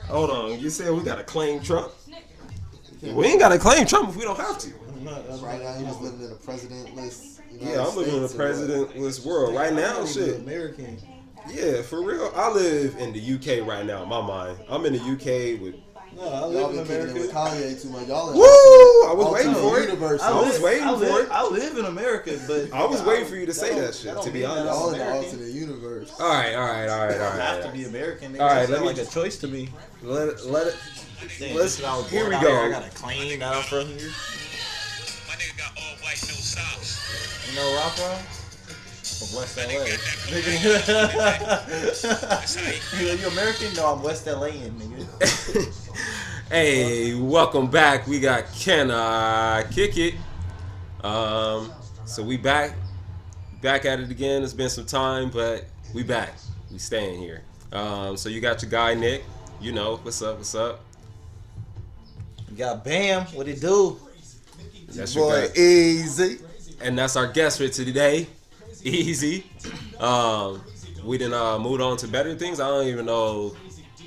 Hold on. You said we gotta claim Trump? We ain't gotta claim Trump if we don't have to. Right now, you just living in a presidentless. Yeah, I'm living in a presidentless world right now. Shit. American. Yeah, for real. I live in the UK right now. In my mind, I'm in the UK with. No, I live in America. With Kanye too much. Y'all Woo! I was waiting for it. Universe. I was waiting for it. I live in America, but I was waiting for you to say that shit. To be honest, y'all in the alternate universe. All right. I have to be American. All right, let me like a choice to me. Let it. Let's. Here we go. I gotta claim that I'm from here. My nigga got all white, no socks. You know where I'm from? From West LA. You American? No, I'm West LA-in, nigga. Hey, welcome back. We got Can I Kick It? So we back at it again. It's been some time, but we back. We staying here. So you got your guy Nick. You know what's up? You got Bam. What it do? That's your Boy, guy. easy. And that's our guest for today, Easy. We done moved on to better things. I don't even know.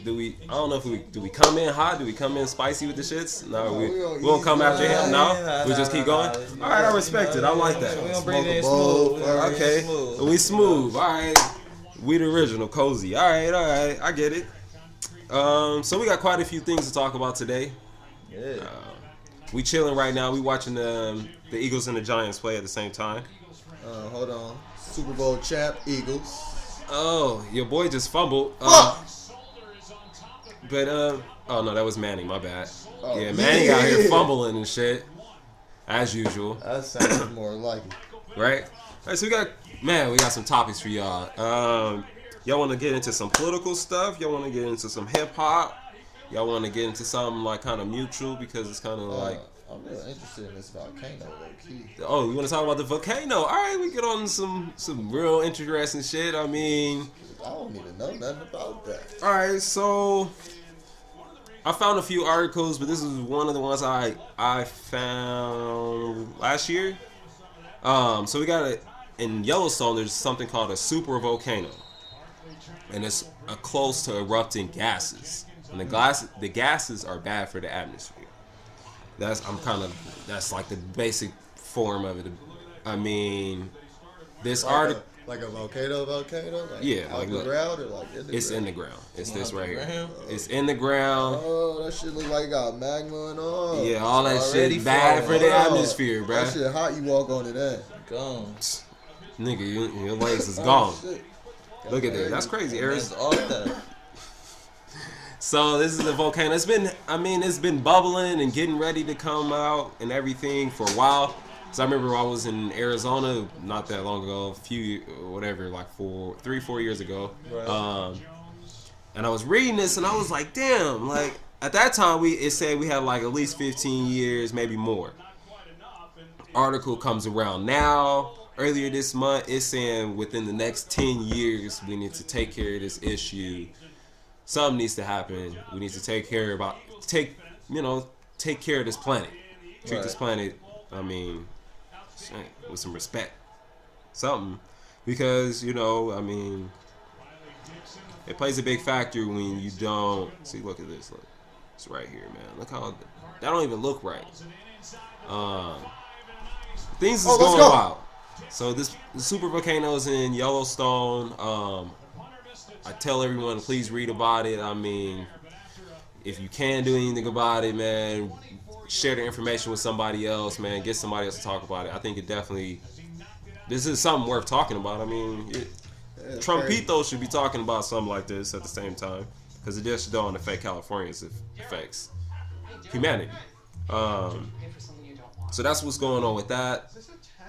I don't know if we come in hot. Do we come in spicy with the shits? No, we won't come after him. No, we just keep going. All right, I respect it. I like that. We don't bring it in smooth. Okay, we smooth. All right, we the original, cozy. All right, I get it. So we got quite a few things to talk about today. Yeah. We chilling right now. We watching the Eagles and the Giants play at the same time. Hold on. Super Bowl champ, Eagles. Oh, your boy just fumbled. But oh no, that was Manning. My bad. Oh, yeah, Manning out here fumbling and shit, as usual. That sounds more like it. Right? All right, so we got some topics for y'all. Y'all want to get into some political stuff? Y'all want to get into some hip hop? Y'all want to get into something like kind of mutual because it's kind of like. I'm really interested in this volcano, low key. Oh, you want to talk about the volcano? All right, we get on some real interesting shit. I mean, I don't even know nothing about that. all right, so I found a few articles, but this is one of the ones I found last year. So we got in Yellowstone. There's something called a super volcano, and it's close to erupting gases. And the gases are bad for the atmosphere. That's like the basic form of it. I mean, this article. Like a volcano? Like Yeah, out like the look, ground or like in the it's ground? in the ground. It's this right here. Ground? It's in the ground. Oh, that shit look like it got magma and all. Yeah, all that already shit bad for the falling. atmosphere, bruh. That shit hot, you walk onto that. Gone. Nigga, your legs is gone. Shit. Look at that. That's crazy, Aries. That's off that. So this is the volcano. It's been bubbling and getting ready to come out and everything for a while. So I remember I was in Arizona not that long ago, like 4 years ago. Right. And I was reading this and I was like, damn, like at that time it said we had like at least 15 years, maybe more. Article comes around now. Earlier this month, it's saying within the next 10 years we need to take care of this issue. Something needs to happen. We need to take care of this planet. Treat this planet, with some respect. Something. Because, it plays a big factor when you don't... See, look at this. Look. It's right here, man. Look how... That don't even look right. Things is going wild. So the super volcanoes in Yellowstone... I tell everyone to please read about it. I mean, if you can do anything about it, man, share the information with somebody else, man. Get somebody else to talk about it. I think this is something worth talking about. I mean, Trumpito should be talking about something like this at the same time because it just don't affect Californians. It affects humanity. So that's what's going on with that.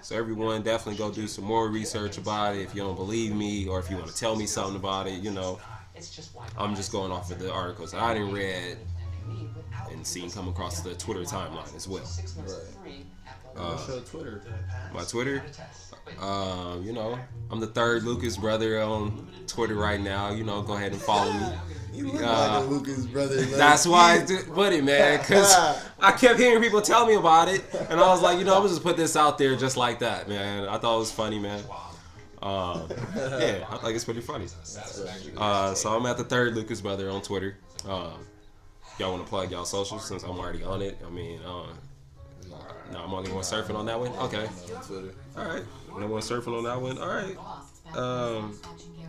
So everyone definitely go do some more research about it if you don't believe me or if you want to tell me something about it, I'm just going off of the articles that I didn't read and seen come across the Twitter timeline as well. Right. What's your Twitter? My Twitter? I'm the third Lucas brother on Twitter right now. Go ahead and follow me. You look like a Lucas brother. That's why I put it, man, because I kept hearing people tell me about it, and I was like, I'm gonna just put this out there just like that, man. I thought it was funny, man. Yeah, I think it's pretty funny. So I'm at the third Lucas brother on Twitter. Y'all want to plug y'all socials since I'm already on it? I mean, no, I'm only going surfing on that one. Okay. Twitter. All right. No one surfing on that one. All right.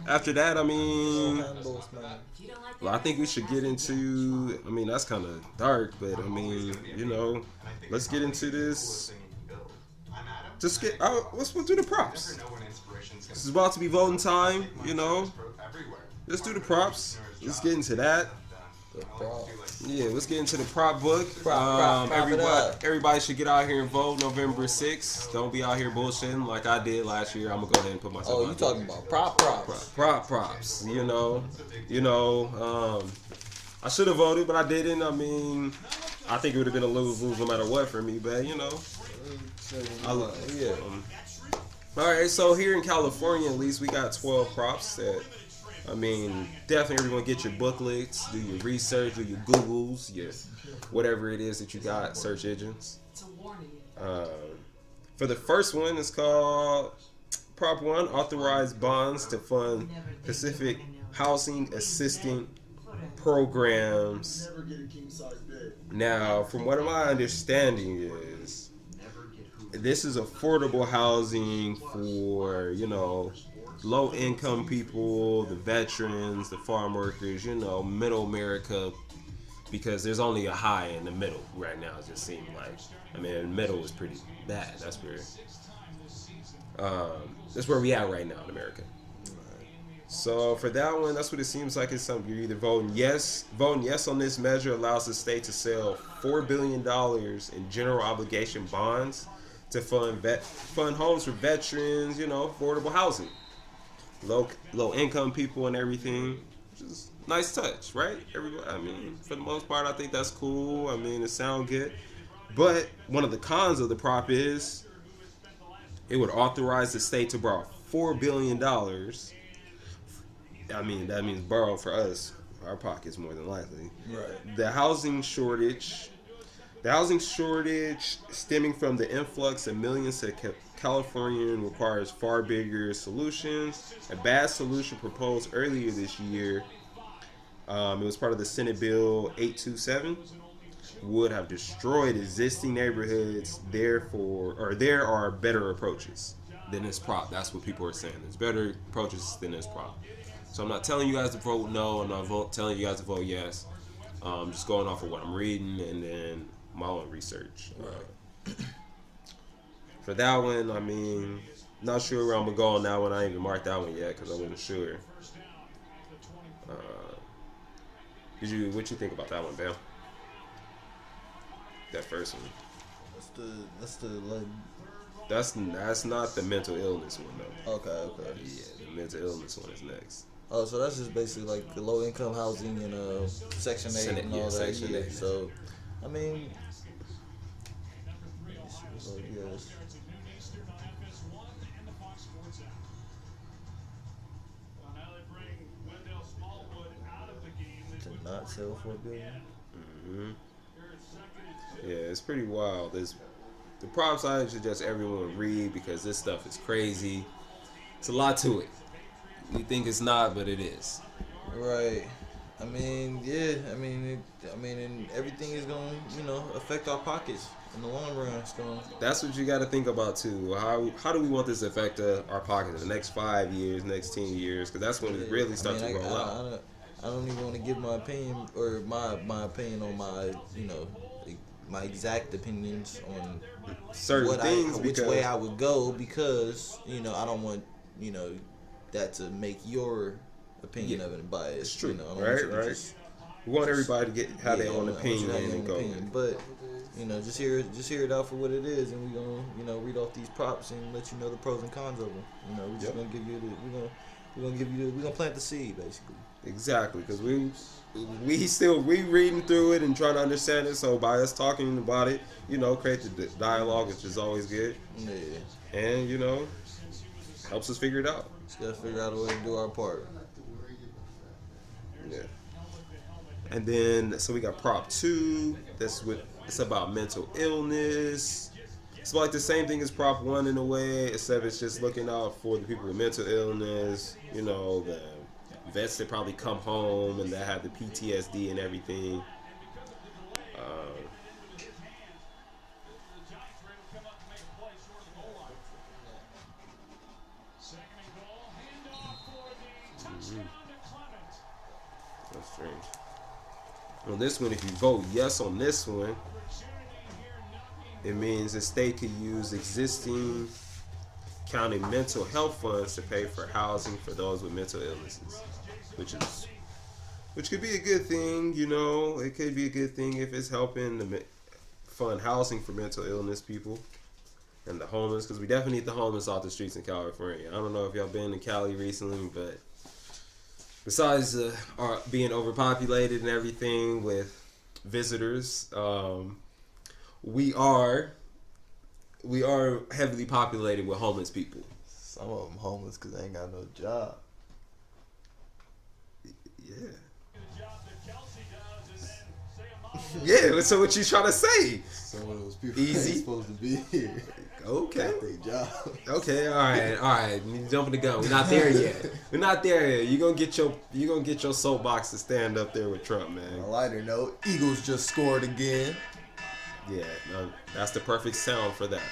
After that, I mean, Handles, man. well, I think we should get into. I mean, that's kind of dark, but I mean, let's get into this. Just get. Let's do the props. This is about to be voting time. Let's do the props. Let's get into that. Yeah, let's get into the prop book. Prop it up. Everybody should get out here and vote November 6th. Don't be out here bullshitting like I did last year. I'm gonna go ahead and put myself. Oh, you talking about props? Props. I should have voted, but I didn't. I mean, I think it would have been a lose no matter what for me. But Yeah. All right, so here in California, at least we got 12 props that. I mean, definitely everyone get your booklets, do your research, do your Googles, your whatever it is that you got, search engines. For the first one, it's called Prop 1, authorized bonds to fund Pacific Housing Assistance Programs. Now, from what my understanding is, this is affordable housing for, low-income people, the veterans, the farm workers, middle America, because there's only a high in the middle right now, it just seems like. I mean, the middle is pretty bad. That's where we at right now in America. So for that one, that's what it seems like. It's something you're either voting yes on this measure allows the state to sell $4 billion in general obligation bonds to fund homes for veterans, affordable housing. Low income people and everything, which is nice touch, right? Everybody, I mean, for the most part, I think that's cool. I mean, it sounds good. But one of the cons of the prop is it would authorize the state to borrow $4 billion. I mean, that means borrow for us, our pockets more than likely. Right. The housing shortage stemming from the influx of millions to California requires far bigger solutions. A bad solution proposed earlier this year, it was part of the Senate Bill 827, would have destroyed existing neighborhoods. There are better approaches than this prop. That's what people are saying. There's better approaches than this prop. So I'm not telling you guys to vote no. I'm not telling you guys to vote yes. Just going off of what I'm reading and then my own research. For that one, I mean, not sure where I'm gonna go on that one. I ain't even marked that one yet because I wasn't sure. What you think about that one, Bam? That first one. That's not the mental illness one though. Okay. Yeah, the mental illness one is next. Oh, so that's just basically like the low income housing and Section 8 and all that. Section 8. So, I mean, yes. To not sell for $1 billion. Mm-hmm. Yeah, it's pretty wild. The props I suggest everyone read because this stuff is crazy. It's a lot to it. We think it's not, but it is. Right. I mean, yeah. I mean, and everything is going to, affect our pockets in the long run. It's going. That's what you got to think about too. How do we want this to affect our pockets in the next 5 years, next 10 years? Because that's when it really starts to roll out. I don't even want to give my opinion or my opinion on my my exact opinions on certain things, which way I would go because I don't want that to make your opinion of it biased. It's true, right. We want everybody to have their own opinion and go. But just hear it out for what it is, and we're gonna read off these props and let you know the pros and cons of them. We're just gonna give you we're gonna plant the seed basically. Exactly, because we reading through it and trying to understand it. So by us talking about it, create the dialogue, which is always good. Yeah. And helps us figure it out. Just gotta figure out a way to do our part. Yeah. And then so we got prop 2. It's about mental illness. It's like the same thing as prop 1 in a way, except it's just looking out for the people with mental illness. The vets that probably come home and that have the PTSD and everything. That's strange. On this one, if you vote yes on this one, it means the state could use existing county mental health funds to pay for housing for those with mental illnesses, which could be a good thing. You know, it could be a good thing if it's helping to fund housing for mental illness people and the homeless, because we definitely need the homeless off the streets in California. I don't know if y'all been to Cali recently, but besides being overpopulated and everything with visitors, we are heavily populated with homeless people. Some of them homeless because they ain't got no job. Yeah. Yeah, so what you trying to say? Some of those people Easy. ain't supposed to be here. Okay. Got their job. Okay, all right. You jumping the gun. We're not there yet. We're not there yet. You gonna get your soapbox to stand up there with Trump, man. On a lighter note, Eagles just scored again. Yeah, no, that's the perfect sound for that.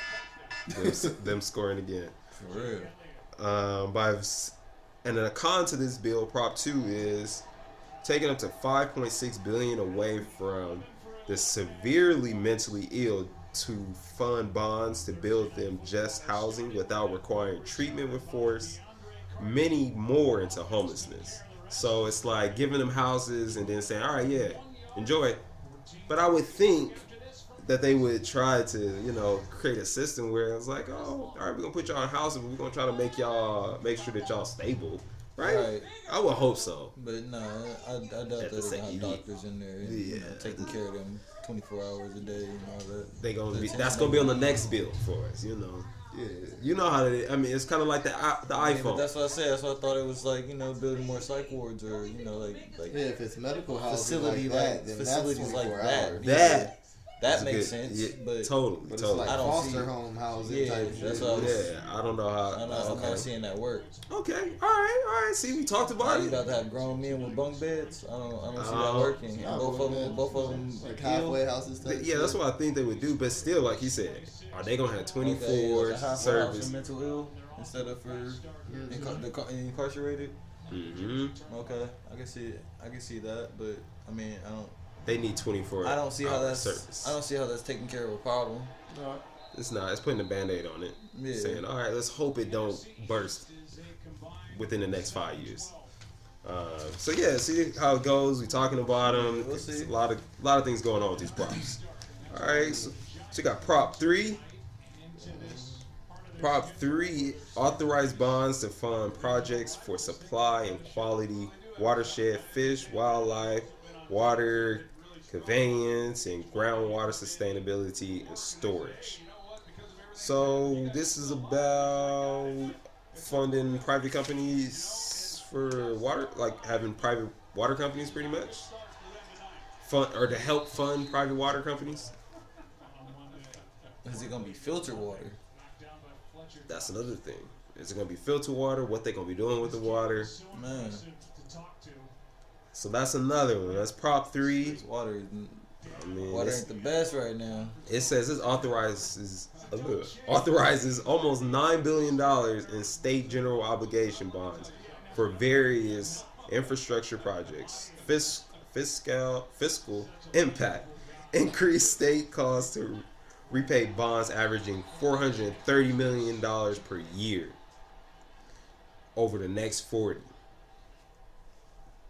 Them scoring again. For real. And then a con to this bill, Prop 2, is taking up to $5.6 billion away from the severely mentally ill to fund bonds to build them just housing without requiring treatment with force, many more into homelessness. So it's like giving them houses and then saying, all right, yeah, enjoy it. But I would think that they would try to, create a system where it's like, oh, all right, we're going to put y'all in houses, but we're going to try to make sure that y'all stable. Right? I would hope so. But no, I doubt that they're going to have doctors in there and, taking care of them 24 hours a day and all that. That's going to be on the next bill for us, Yeah. You know how it is. I mean, it's kind of like the iPhone. But that's what I said. That's why I thought it was like, building more psych wards or, like if it's medical housing facility like that, then facilities like that. Hours. That makes sense, yeah, but totally. It's like I don't foster home housing. Yeah, type that's shit. what I don't know how. I'm not seeing that work. Okay, all right. See, we talked about You it. about to have grown men with bunk beds? I don't see that working. Nah, Both of them, like halfway houses. Type Yeah, that's what I think they would do. But still, like he said, are they gonna have 24 service? For mental ill instead of for incarcerated. Mm-hmm. Okay, I can see that, but I mean, I don't. They need 24. I don't see how that's. service. I don't see how that's taking care of a problem. No. It's not. It's putting a Band-Aid on it. Yeah. Saying, all right, let's hope it don't burst within the next 5 years. So yeah, see how it goes. We talking about them. We'll see. A lot of things going on with these props. All right, so you got Prop 3. Prop 3 authorized bonds to fund projects for supply and quality watershed fish, wildlife, water conveyance, and groundwater sustainability and storage. So this is about funding private companies for water, like having private water companies, pretty much. Or to help fund private water companies. Is it gonna be filtered water? That's another thing. Is it gonna be filtered water? What they gonna be doing with the water? Man, So that's another one. That's Prop 3. water Water ain't the best right now. It says this authorizes almost $9 billion in state general obligation bonds for various infrastructure projects, fiscal impact, increased state costs to repay bonds averaging $430 million per year over the next 40.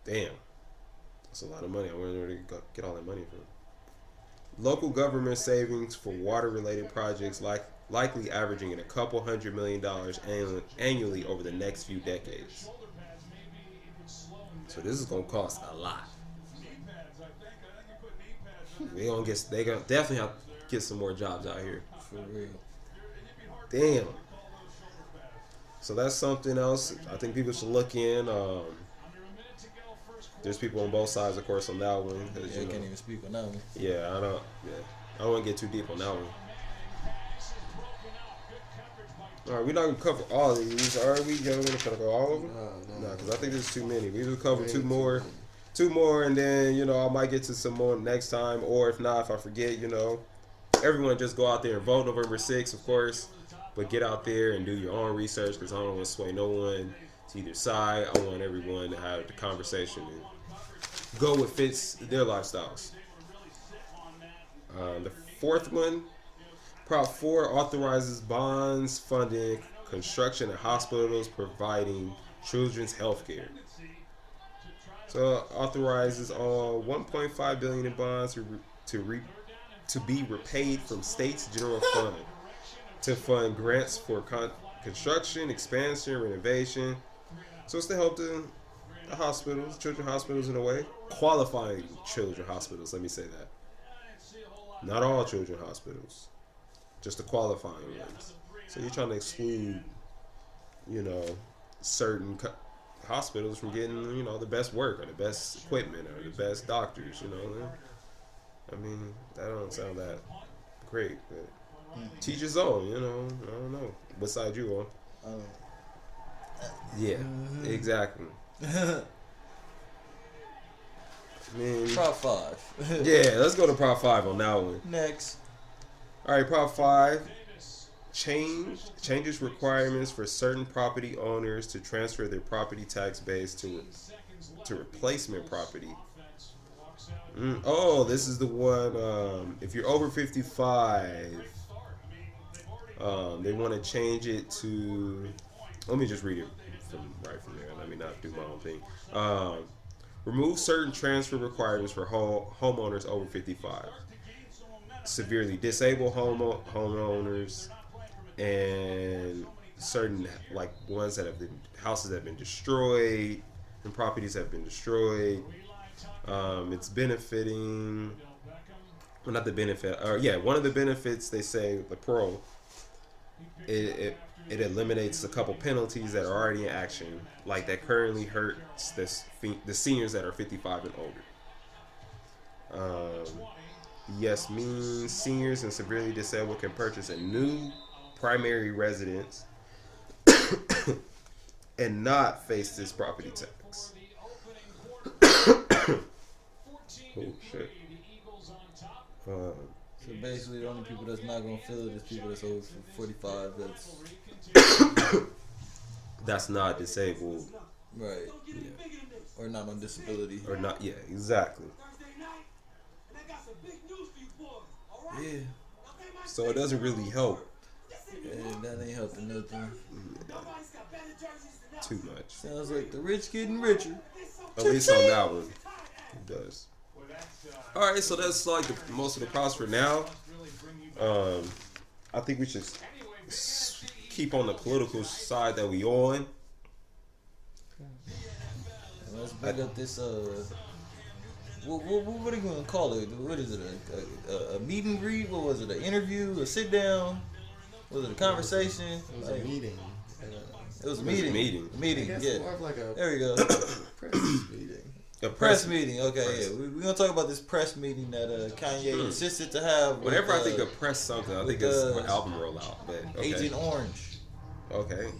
Damn. That's a lot of money. I wonder where they get all that money from. Local government savings for water-related projects likely averaging at a couple $100 million annually over the next few decades. So this is gonna cost a lot. They gonna definitely have to get some more jobs out here. For real. Damn. So that's something else I think people should look in. There's people on both sides, of course, on that one. Yeah, I can't even speak on that one. Yeah, I don't want to get too deep on that one. All right, we're not gonna cover all of these, are we? You want to go all of them? No. Because I think there's too many. We will cover two more. 2 more, and then, you know, I might get to some more next time. Or if not, if I forget, you know, everyone just go out there and vote November 6th, of course. But get out there and do your own research, because I don't want to sway no one to either side. I want everyone to have the conversation and go what fits their lifestyles. The 4th one, Prop 4 authorizes bonds funding construction at hospitals providing children's health care. So authorizes all 1.5 billion in bonds to be repaid from states' general fund to fund grants for construction, expansion, renovation. So it's to help the hospitals, children's hospitals in a way. Qualifying children's hospitals, let me say that. Not all children's hospitals, just the qualifying ones. So you're trying to exclude, you know, certain hospitals from getting, you know, the best work or the best equipment or the best doctors, you know. I mean, that don't sound that great, but teach his own, you know. I don't know. What side you on? Yeah, exactly. I mean, Prop 5. yeah, let's go to Prop 5 on that one. Next. All right, Prop 5 changes requirements for certain property owners to transfer their property tax base to replacement property. Oh, this is the one. If you're over 55, they want to change it to. Let me just read it from there. Let me not do my own thing. Remove certain transfer requirements for homeowners over 55. Severely disabled homeowners and certain, like, ones that have been, houses that have been destroyed and properties that have been destroyed. It's benefiting, well, not the benefit, one of the benefits, they say, the pro, it eliminates a couple penalties that are already in action, like that currently hurts the seniors that are 55 and older. Yes means seniors and severely disabled can purchase a new primary residence and not face this property tax. Oh shit. So basically, the only people that's not gonna feel it is people that's over 45. That's not disabled. Right. Yeah. Or not on disability. Or not. Yeah. Exactly. Yeah. So it doesn't really help. Yeah, that ain't helping nothing. Too much. Sounds like the rich getting richer. At least on that one, it does. All right, so that's like most of the props for now. I think we should keep on the political side that we on. Let's bring up this. What are you gonna call it? What is it? A meet and greet? What was it? An interview? A sit down? Was it a conversation? It was a meeting. It was a meeting. A meeting. I guess Yeah. more of like a There we go. press meeting. A Press meeting. Okay, press. yeah. We're gonna talk about this press meeting that Kanye insisted to have. With, Whenever I think of press something, I think it's an album rollout. But okay. Agent Orange. Okay.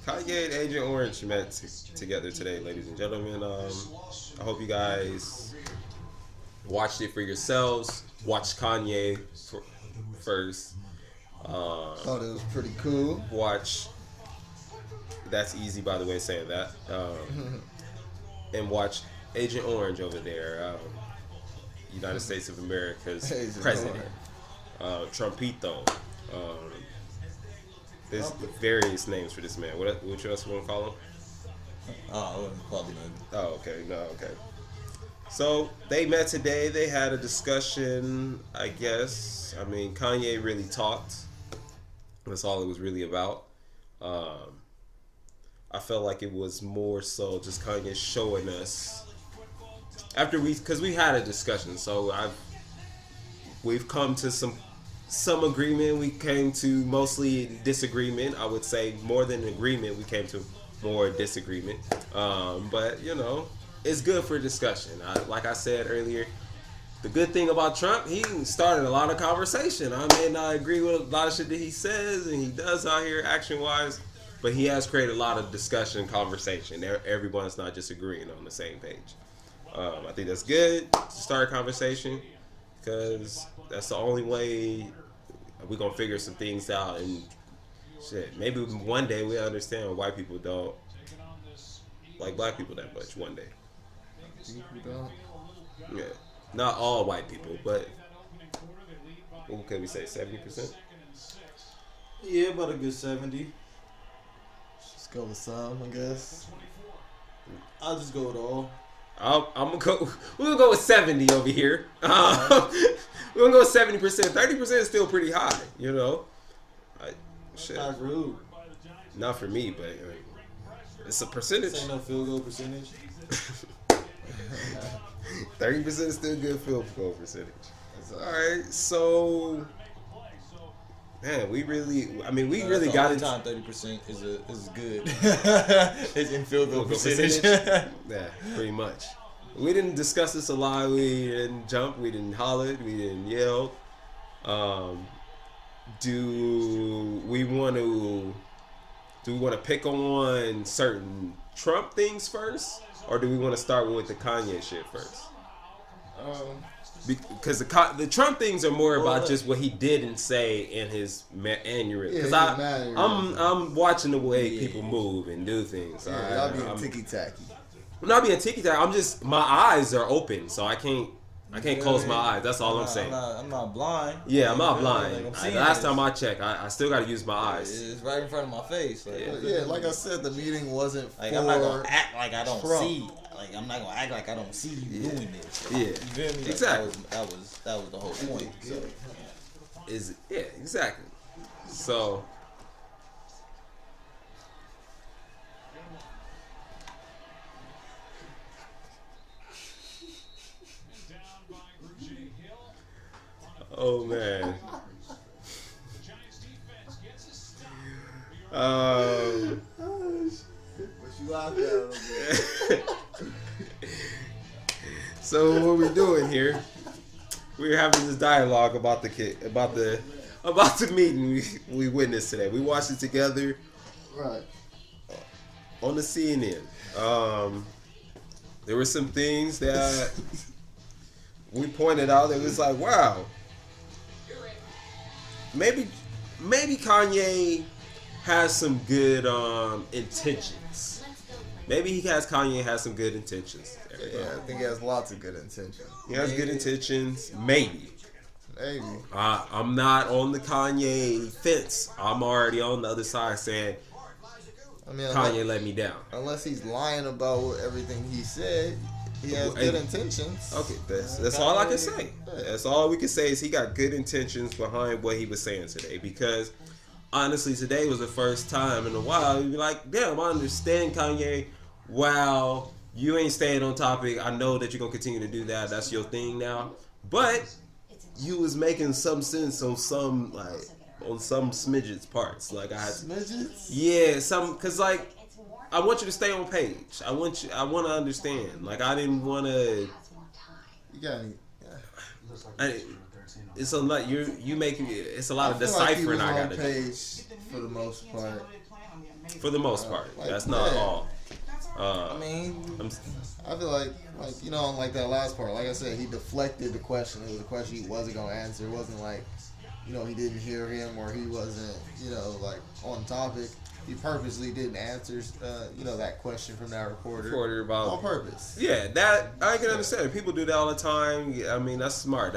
Kanye and Agent Orange met together today, ladies and gentlemen. I hope you guys watched it for yourselves. Watch Kanye first. Thought it was pretty cool. Watch. That's easy, by the way, saying that. And watch Agent Orange over there, United States of America's Agent president, Trumpito. There's various names for this man. What else you want to call him? I wouldn't call him. Oh, okay. No, okay. So they met today. They had a discussion, I guess. I mean, Kanye really talked. That's all it was really about. I felt like it was more so just Kanye showing us after because we had a discussion. So we've come to some agreement. We came to mostly disagreement. I would say more than agreement. We came to more disagreement. But you know, it's good for discussion. Like I said earlier, the good thing about Trump, he started a lot of conversation. I may not agree with a lot of shit that he says and he does out here action-wise, but he has created a lot of discussion and conversation. Everyone's not just agreeing on the same page. I think that's good to start a conversation because that's the only way we're gonna figure some things out. And shit, maybe one day we understand why white people don't like black people that much. One day, yeah, not all white people, but what could we say? 70%. Yeah, about a good 70. Just go with some, I guess. I'll just go with all. I'm gonna go. We're gonna go with 70 over here. We're gonna go with 70%. 30% is still pretty high, you know. Shit, Not rude. not for me, but it's a percentage. This ain't no field goal percentage. 30% is still good field goal percentage. All right, so man, we really got it. it. Time 30% is good. It's in field goal percentage. Yeah, pretty much. We didn't discuss this a lot. We didn't jump. We didn't holler. We didn't yell. Do we want to pick on certain Trump things first, or do we want to start with the Kanye shit first? Because the Trump things are more about just what he didn't say in his anuary. Because I'm watching the way people move and do things. Yeah, y'all being ticky tacky. I'm not being ticky tacky. I'm just, my eyes are open, so I can't close my eyes. That's all I'm saying. I'm not blind. Yeah, I'm not blind. Like, I'm seeing Last this. time I checked, I still got to use my eyes. It's right in front of my face. Like, Yeah, like I said, the meeting wasn't like for I'm not gonna act like I don't Trump. see. Like I'm not gonna act like I don't see you doing this. Yeah, You feel me? Like, exactly. That was the whole point. So. Yeah, exactly. So. Oh man. What you laughing at? So what we're doing here, we're having this dialogue about the meeting we witnessed today. We watched it together Right. on the CNN. There were some things that we pointed out that was like, wow, maybe Kanye has some good intentions. Maybe Kanye has some good intentions. Yeah, I think he has lots of good intentions. He has good intentions. Maybe. Maybe. I'm not on the Kanye fence. I'm already on the other side saying I mean, Kanye let me down. unless he's lying about everything he said, he has good intentions. Okay, that's all I can say. That's all we can say is he got good intentions behind what he was saying today. Because honestly, today was the first time in a while you'd be like, damn, I understand Kanye. Wow, you ain't staying on topic. I know that you're gonna continue to do that. That's your thing now. But you was making some sense on some smidgets parts. Like I had Midgets? yeah, cause like I want you to stay on page. I want to understand. Like I didn't want to. You got any? It's a lot. You making it's a lot of I feel like he deciphering was I on got to do. page for the most part. For the most part, Like, that's not yeah. all. I mean, I feel like you know, like that last part. Like I said, he deflected the question. It was a question he wasn't gonna answer. It wasn't like, you know, he didn't hear him or he wasn't, you know, like on topic. He purposely didn't answer, you know, that question from that reporter about on purpose. Yeah, that I can understand. People do that all the time. I mean, that's smart.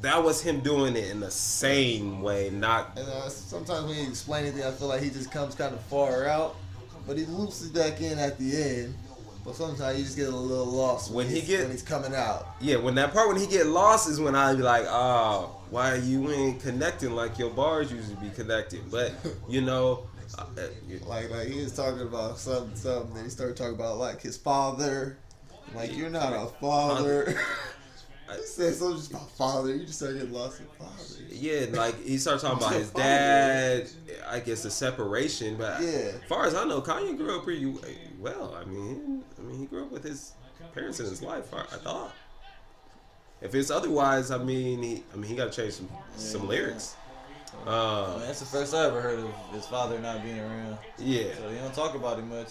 That was him doing it in the same way, not. And sometimes when you explain anything, I feel like he just comes kind of far out, but he loops it back in at the end. But sometimes you just get a little lost when he's coming out. Yeah, when he get lost is when I be like, oh, why you ain't connecting like your bars usually be connecting? But you know, like he was talking about something. Then he started talking about like his father. Like you're not a father. He said something just about father. You just started getting lost in father. Yeah, like he started talking about his dad. I guess the separation, but yeah. As far as I know, Kanye grew up pretty well. I mean, he grew up with his parents in his life. I thought. If it's otherwise, I mean, he got to change some lyrics. I mean, that's the first I ever heard of his father not being around. Yeah. So he don't talk about it much.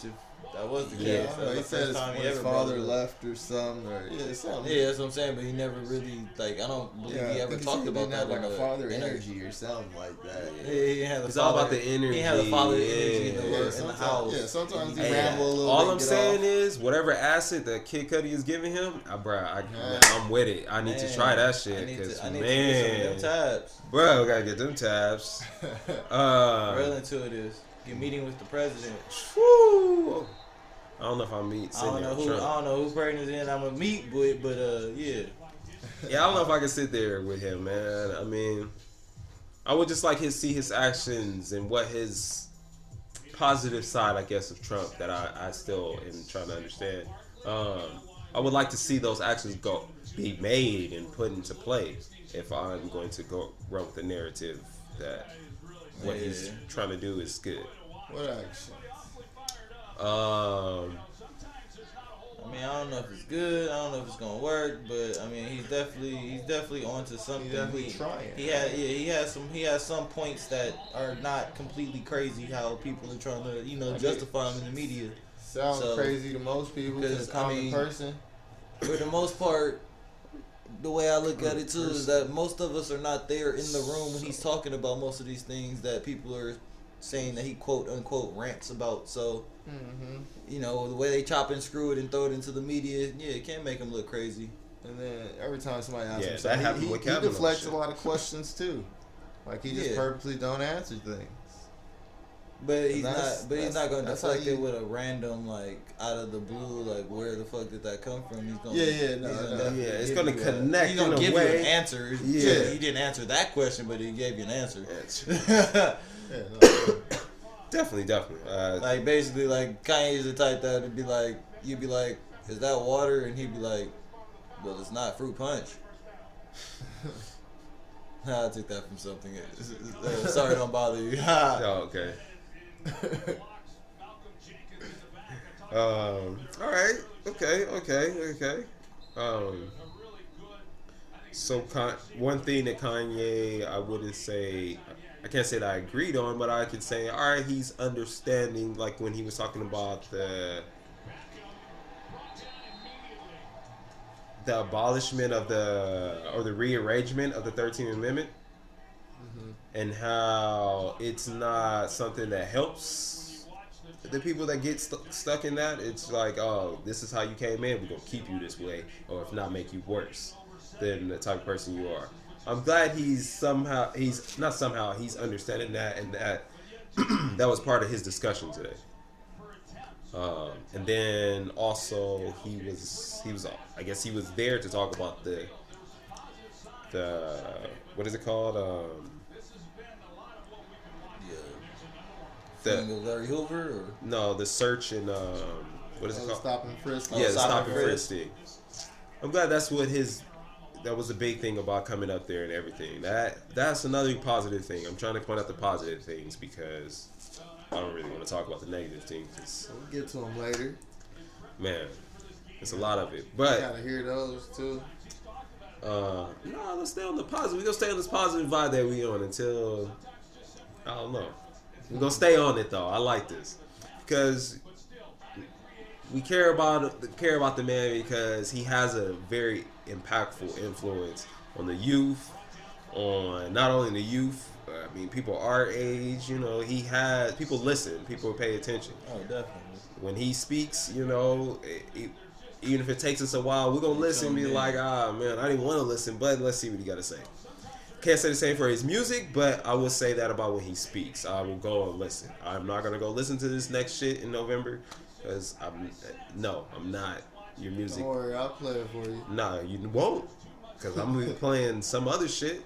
That was the case. Yeah. That was He the said first his, time when he his ever father brought it up. left or something, or something. Yeah, that's what I'm saying. But he never really I don't believe he ever talked about that. Have like in a the father interview. energy or something like that. Yeah, he had the It's father, all about the energy. He had the father energy in the, Yeah. in the house. Yeah, sometimes he Hey, ramble a little all bit, I'm get saying off. is, whatever acid that Kid Cudi is giving him, I'm with it. I need to Man, try that I shit need because to get some of them tabs. bro, we gotta get them tabs. Real into it is get meeting with the president. Whew. I don't know if I meet. I don't know who pregnant in. I'm gonna meet with, but yeah. Yeah, I don't know if I can sit there with him, man. I mean, I would just like see his actions and what his positive side, I guess, of Trump that I still am trying to understand. I would like to see those actions be made and put into play if I'm going to go run with the narrative that what he's trying to do is good. What action? I mean, I don't know if it's good. I don't know if it's gonna work, but I mean, he's definitely onto something. He's definitely trying. He has some points that are not completely crazy. How people are trying to justify him in the media. Sounds crazy to most people, to the common person. For the most part, the way I look at it too is that most of us are not there in the room when he's talking about most of these things that people are saying that he quote unquote rants about. So, the way they chop and screw it and throw it into the media, it can make him look crazy. And then every time somebody asks him that something, happened he with Kavanaugh deflects shit. a lot of questions too. Like he just purposely don't answer things. But he's not gonna that's deflect how it with a random out of the blue, where the fuck did that come from? He's gonna It's gonna connect. He's gonna in a give way. you an answer. Yeah. He didn't answer that question, but he gave you an answer. Definitely. Basically, Kanye's the type that would be like, you'd be like, is that water? And he'd be like, well, it's not fruit punch. I took that from something. Sorry, don't bother you. Oh, okay. All right. Okay. So one thing that Kanye, I wouldn't say, I can't say that I agreed on, but I could say, all right, he's understanding, like when he was talking about the abolishment of the rearrangement of the 13th Amendment, and how it's not something that helps the people that get stuck in that. It's like, oh, this is how you came in, we're gonna keep you this way, or if not, make you worse than the type of person you are. I'm glad he's understanding that, and that that was part of his discussion today. And then also he was I guess he was there to talk about the what is it called? Larry Hoover? Or? No, the search and what is it called? Stop and frisk. Yeah, the stop and frisk thing. I'm glad that was a big thing about coming up there and everything. That's another positive thing. I'm trying to point out the positive things because I don't really want to talk about the negative things. We'll get to them later. Man, it's a lot of it. But gotta hear those too. No, let's stay on the positive. We're gonna stay on this positive vibe that we on until I don't know. We're gonna stay on it though. I like this because we care about the man because he has a very impactful influence on the youth, on not only the youth, but I mean people our age. He has people listen, people pay attention. Oh, definitely. When he speaks, even if it takes us a while, we're gonna listen and be like, man, I didn't want to listen, but let's see what he got to say. Can't say the same for his music, but I will say that about when he speaks. I will go and listen. I'm not gonna go listen to this next shit in November because I'm not. Your music. Don't worry, I'll play it for you. Nah, you won't, because I'm gonna be playing some other shit.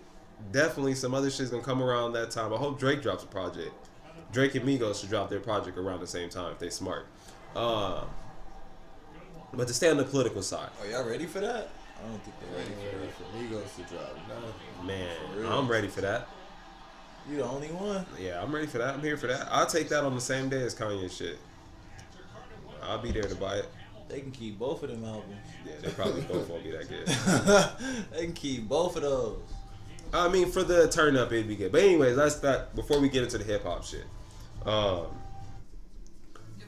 Definitely, some other shit's gonna come around that time. I hope Drake drops a project. Drake and Migos should drop their project around the same time if they smart. But to stay on the political side. Are y'all ready for that? I don't think they're ready for Migos to drop. No. Man, I'm ready for that. You the only one? Yeah, I'm ready for that. I'm here for that. I'll take that on the same day as Kanye shit. I'll be there to buy it. They can keep both of them albums. Yeah, they probably both won't be that good. They can keep both of those. I mean, for the turn up, it'd be good. But anyways, that's that. Before we get into the hip hop shit,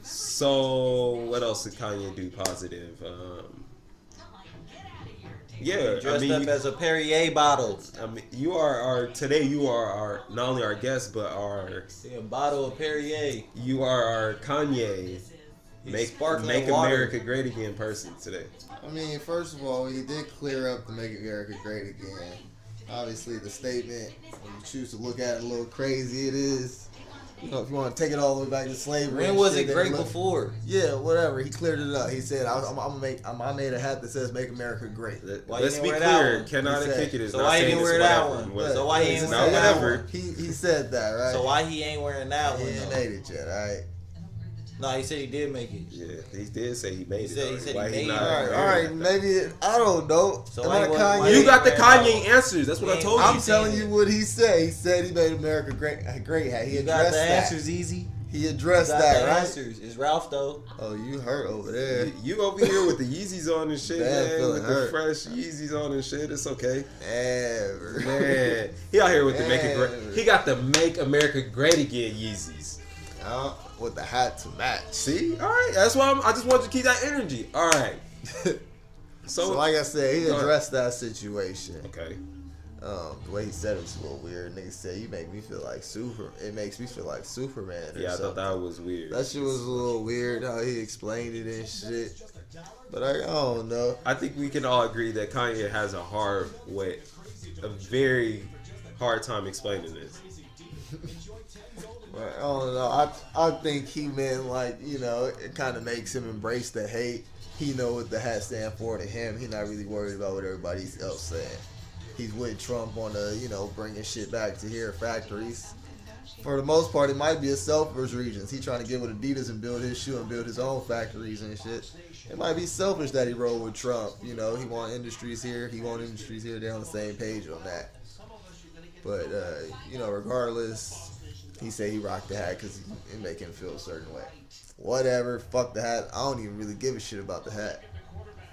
So what else did Kanye do positive? Yeah, Dressed up as a Perrier bottle. I mean, you are our today. You are our not only our guest, but our A bottle of Perrier. you are our Kanye. Make sparkling water. America great again person today. I mean, first of all, he did clear up the Make America Great Again. Obviously, the statement, when you choose to look at it a little crazy, it is. You know, if you want to take it all the way back to slavery. When was it great before? Yeah, whatever. He cleared it up. He said, I made a hat that says Make America Great. Why Let's you be didn't wear that clear. one? Cannot He said- kick it is So not why he saying didn't it's wear that whatever. one? What- So why he He ain't said Not wear that whatever. one? He said that, right? So why he ain't wearing that He one? ain't though? made it yet, alright? No, he said he did make it. Yeah, he did say he made He it. said he Why made it. not Alright, wearing alright, it? maybe, I don't know. So Am why I he wasn't- Kanye? why You he got the wearing that Kanye one? answers. That's what I Yeah. told I'm you. telling you what he said. He said he made America great hat. He You got addressed the that. answers easy. He addressed Got that, the right? answers. It's Ralph though. Oh, you hurt over there. You over here with the Yeezys on and shit, Bad man. feeling With the hurt. fresh Yeezys on and shit. It's okay. Ever. Man, he out here with the Make It Ever. Great. He got the Make America Great Again Yeezys. With the hat to match. See? All right. That's why I just want you to keep that energy. All right. So, like I said, he Go ahead. addressed that situation. Okay. The way he said it was a little weird. Nigga said, "You make me feel like It makes me feel like Superman." Or Yeah, I something. thought that was weird. That shit was a little weird how he explained it and shit. But I don't know. I think we can all agree that Kanye has a very hard time explaining this. But I don't know. I think he meant like, you know, it kind of makes him embrace the hate. He know what the hat stand for to him. He not really worried about what everybody else saying. He's with Trump on the, you know, bringing shit back to here factories. For the most part, it might be a selfish reasons. He trying to get with Adidas and build his shoe and build his own factories and shit. It might be selfish that he rolled with Trump. You know, he want industries here. He want industries here. They're on the same page on that. But, you know, regardless, he said he rocked the hat because it make him feel a certain way. Whatever. Fuck the hat. I don't even really give a shit about the hat.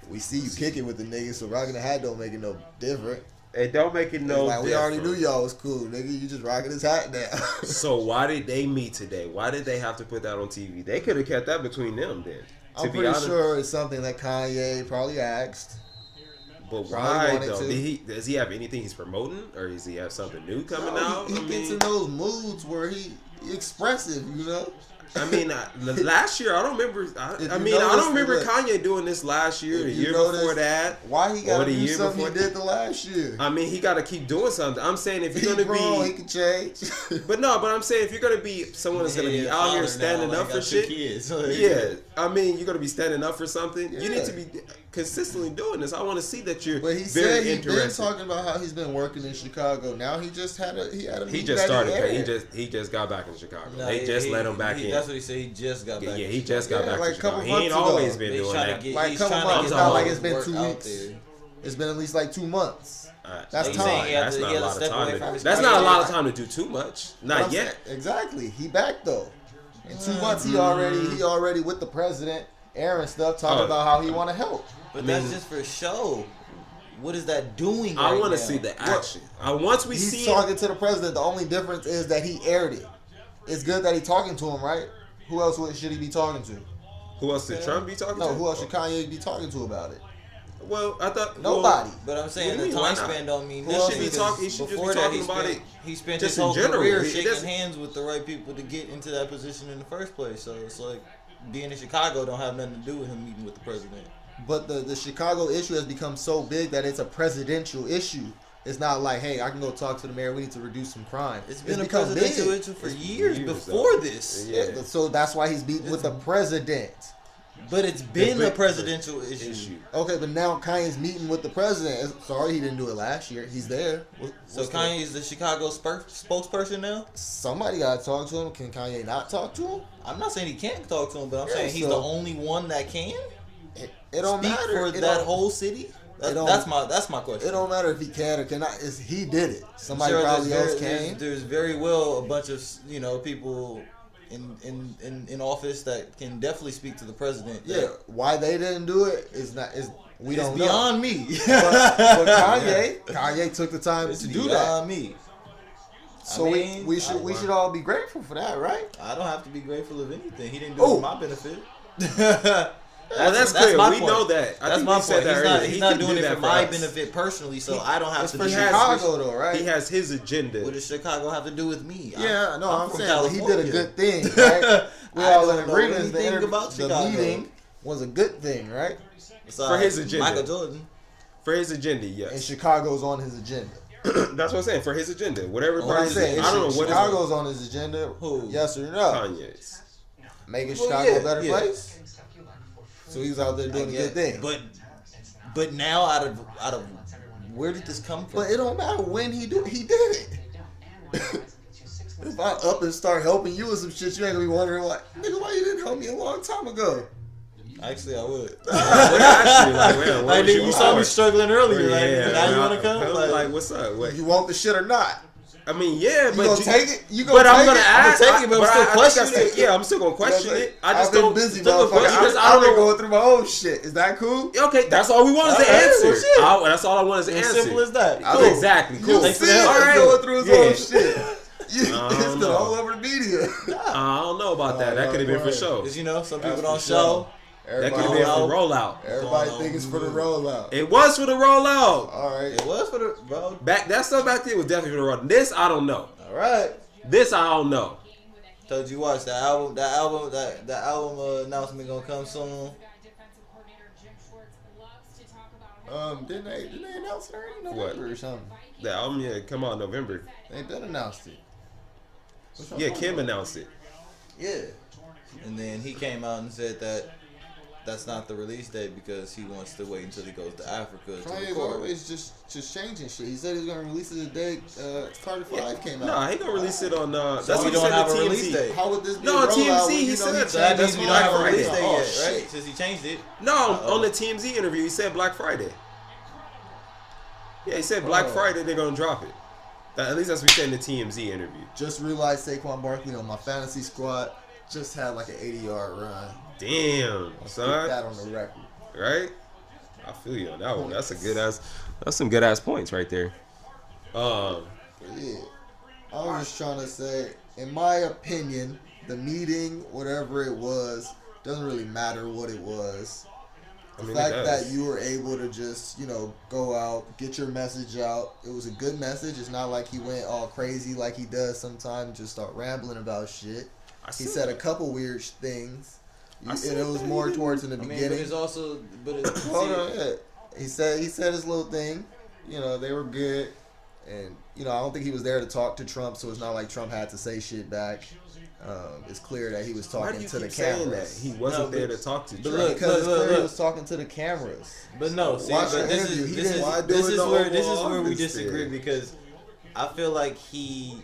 We see you kicking with the niggas, so rocking the hat don't make it no different. It don't make it no Like, we already knew different. y'all was cool, nigga. You just rocking his hat now. So why did they meet today? Why did they have to put that on TV? They could have kept that between them then. I'm pretty sure it's something that Kanye probably asked. But Probably why wanted though? to. Does he have anything he's promoting, or does he have something new coming No, out? He gets in those moods where he expressive, you know. Last year I don't remember. I you don't notice remember that- Kanye doing this last year, the If you year notice before that. Why he or gotta the do year something he before- did the last year? I mean, he got to keep doing something. I'm saying if He's you're gonna wrong, he be, can change. but I'm saying if you're gonna be someone that's gonna be out here standing up for shit. Yeah, I mean, you're gonna be standing up for something. You need Yeah. to be consistently doing this. I want to see that you're But he very said he's been interested. talking about how he's been working in Chicago. Now he had a He meeting just that started. aired. He just got back in Chicago. No, they just let him back in. That's what he said. He just got back. Yeah, he just got Yeah, back like to a couple Chicago. He ain't months ago. always been He's doing trying that. to get, Like, he's couple trying months. to It's get not the like whole it's been work 2 out weeks. there. It's been at least like 2 months. That's he's time. saying he had That's to- not he a had to lot of step away time. from his That's not a lot of project. time to do too much. But Not I'm yet. saying- exactly. He back though. In 2 months, he already with the president, airing stuff, talking Oh. about how he want to help. But that's just for show. What is that doing? I want want to see the action. Once we He's see talking to the president. The only difference is that he aired it. It's good that he talking to him, right? Who else should he be talking to? who else did Trump be talking to? No, who else should Kanye be talking to about it? Well, I thought Nobody. But I'm What saying do the you mean? Why time not? span don't mean Who nothing. else should be because talking- he should just be before that, talking about it He spent just his in whole general. career It shaking doesn't- hands with the right people to get into that position in the first place. So it's like being in Chicago don't have nothing to do with him meeting with the president. But the Chicago issue has become so big that it's a presidential issue. It's not like, hey, I can go talk to the mayor. We need to reduce some crime. It's been a become presidential big. issue for years years, before though. this. Yeah. So that's why he's beating with the president. But it's been big a presidential issue. Okay, but now Kanye's meeting with the president. Sorry, he didn't do it last year. He's there. So Kanye is the Chicago spokesperson now? Somebody got to talk to him. Can Kanye not talk to him? I'm not saying he can't talk to him, but I'm Yeah, saying he's so- the only one that can It don't speak matter. for It that don't- whole city. it don't- That's my question. It don't matter if he can or cannot. He did it. Somebody Sure, probably there's else came. There's very well a bunch of people in office that can definitely speak to the president. Yeah, why they didn't do it is not is we it's don't know. beyond me. But Kanye took the time It's to do beyond that. me. So we should all be grateful for that, right? I don't have to be grateful of anything. He didn't do it for my benefit. That's clear. my we point. know that. I That's think my we said point. that earlier. He's not can doing do it that for my us. benefit personally, so I don't have to For be Chicago though, right? He has his agenda. What does Chicago have to do with me? Yeah, I'm from saying he did a California. good thing, right? We I all don't in know agreement. anything about The Chicago. meeting was a good thing, right? For his agenda. Michael Jordan. For his agenda, And yes. Chicago's on his agenda. That's what I'm saying. For his agenda, whatever What I'm party. saying, I don't know what Chicago's on his agenda. Who? Yes or no? Kanye's. Making Well, Chicago yeah, a better yeah. place. So he was out there doing a good thing. But now out of where did this come from? But it don't matter when he did it. If I up and start helping you with some shit, you ain't gonna be wondering like, nigga, why you didn't help me a long time ago? Actually, I would. Actually, like, man, Like, you saw me struggling earlier. Yeah, now you want to come? Like, what's up? What? You want the shit or not? I mean, yeah, You but gonna take it? You gonna But take I'm gonna it? ask. take it, but I'm still questioning it. Yeah, I'm still gonna question it. I just I've been don't. busy, still gonna motherfucker. question because I've I been don't know. going through my own shit. Is that cool? Okay, that's all we want is the Alright, answer. well, shit. That's all I want is the As answer. simple as that. Cool. Cool. Exactly. Cool. You Thanks for see the him help. going through his Yeah. own shit. It's don't been know. all over the media. I don't know about that. That could have been for sure. Because, you know, some people That's don't for show. That could have Everybody, been for rollout. everybody think it's for the rollout. It was for the rollout. All right. It was for the, bro. That stuff back there was definitely for the rollout. This I don't know. All right. This I don't know. Told you watch that album announcement gonna come soon. Didn't they announce it already in What? November or something? The album, yeah, come out in November. They done announced it. Yeah, Kim announced it. Yeah. And then he came out and said that that's not the release date because he wants to wait until he goes to Africa to Kanye's record. always just changing shit. He said he was gonna release it the day Carter 5 came out. Nah, he gonna release it on. That's So what we he don't said have on a release TMZ. date. How would this be No, a on rollout TMZ, when he you know said So that means we don't have a Black release Friday. date Oh, yet, shit. right? Since he changed it. No, on the TMZ interview, he said Black Friday. Yeah, he said Black Oh. Friday they're gonna drop it. At least that's what he said in the TMZ interview. Just realized Saquon Barkley on my fantasy squad just had like an 80-yard run. Damn, Put son. that on the record. Right? I feel you on that one. That's a good ass. That's some good ass points right there. Yeah. I was just trying to say, in my opinion, the meeting, whatever it was, doesn't really matter what it was. I The mean, fact it that does. you were able to just, go out, get your message out. It was a good message. It's not like he went all crazy like he does sometimes, just start rambling about shit. He said a couple weird things. I And said it was that more he towards in the I mean, but beginning. it's also, but it's, Hold on, yeah. He said his little thing. They were good, and I don't think he was there to talk to Trump, so it's not like Trump had to say shit back. It's clear that he was Why do talking you to the keep saying that? cameras. He wasn't No, there but- to talk to but Trump. look, Because it's clear he look. was talking to the cameras. But no, see, Watch but the this interview. is He this didn't- is Why this do it is the where this is Oval where we Office disagree then? because I feel like he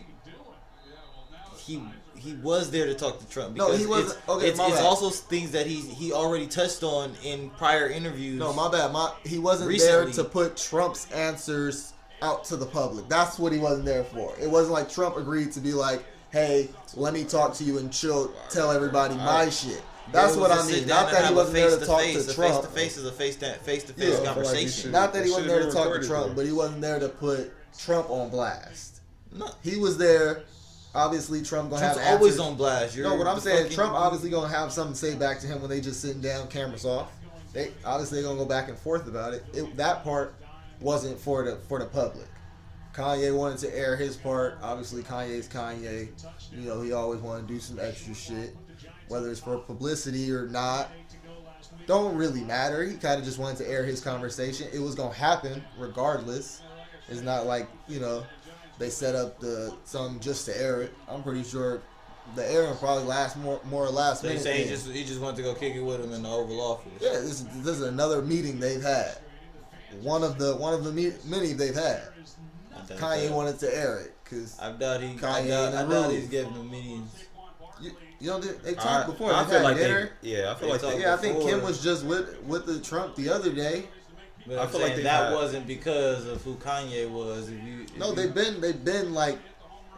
was there to talk to Trump. No, Because he wasn't. It's, Okay, it's, my it's bad. also things that he already touched on in prior interviews. No, my bad. He wasn't Recently. there to put Trump's answers out to the public. That's what he wasn't there for. It wasn't like Trump agreed to be like, "Hey, let me talk to you and tell everybody my shit." That's It what was I to sit mean. down Not and that he have a wasn't there to talk face-to-face. to A Trump. face-to-face is a face-to-face Yeah, I feel like conversation. Not that he It wasn't should've there to been talk to recorded Trump, then. but he wasn't there to put Trump on blast. No, He was there. Obviously, Trump gonna Trump's have always answers. on blast. No, what I'm the saying, fucking- Trump obviously gonna have something to say back to him when they just sitting down, cameras off. They obviously gonna go back and forth about it. That part wasn't for the public. Kanye wanted to air his part. Obviously, Kanye's Kanye. He always wanted to do some extra shit, whether it's for publicity or not. Don't really matter. He kind of just wanted to air his conversation. It was gonna happen regardless. It's not like they set up something just to air it. I'm pretty sure the airing probably lasts more or less. So you say he just wanted to go kick it with him in the Oval Office? Yeah, this is another meeting they've had. One of the many they've had. Kanye wanted to air it because I doubt Kanye he's giving them meetings. they talked before. I They've feel had like dinner. I feel They like talked they, Yeah, I think before. Kim was just with the Trump the other day. But I I'm feel like saying they've that had- wasn't because of who Kanye was. No, they've been like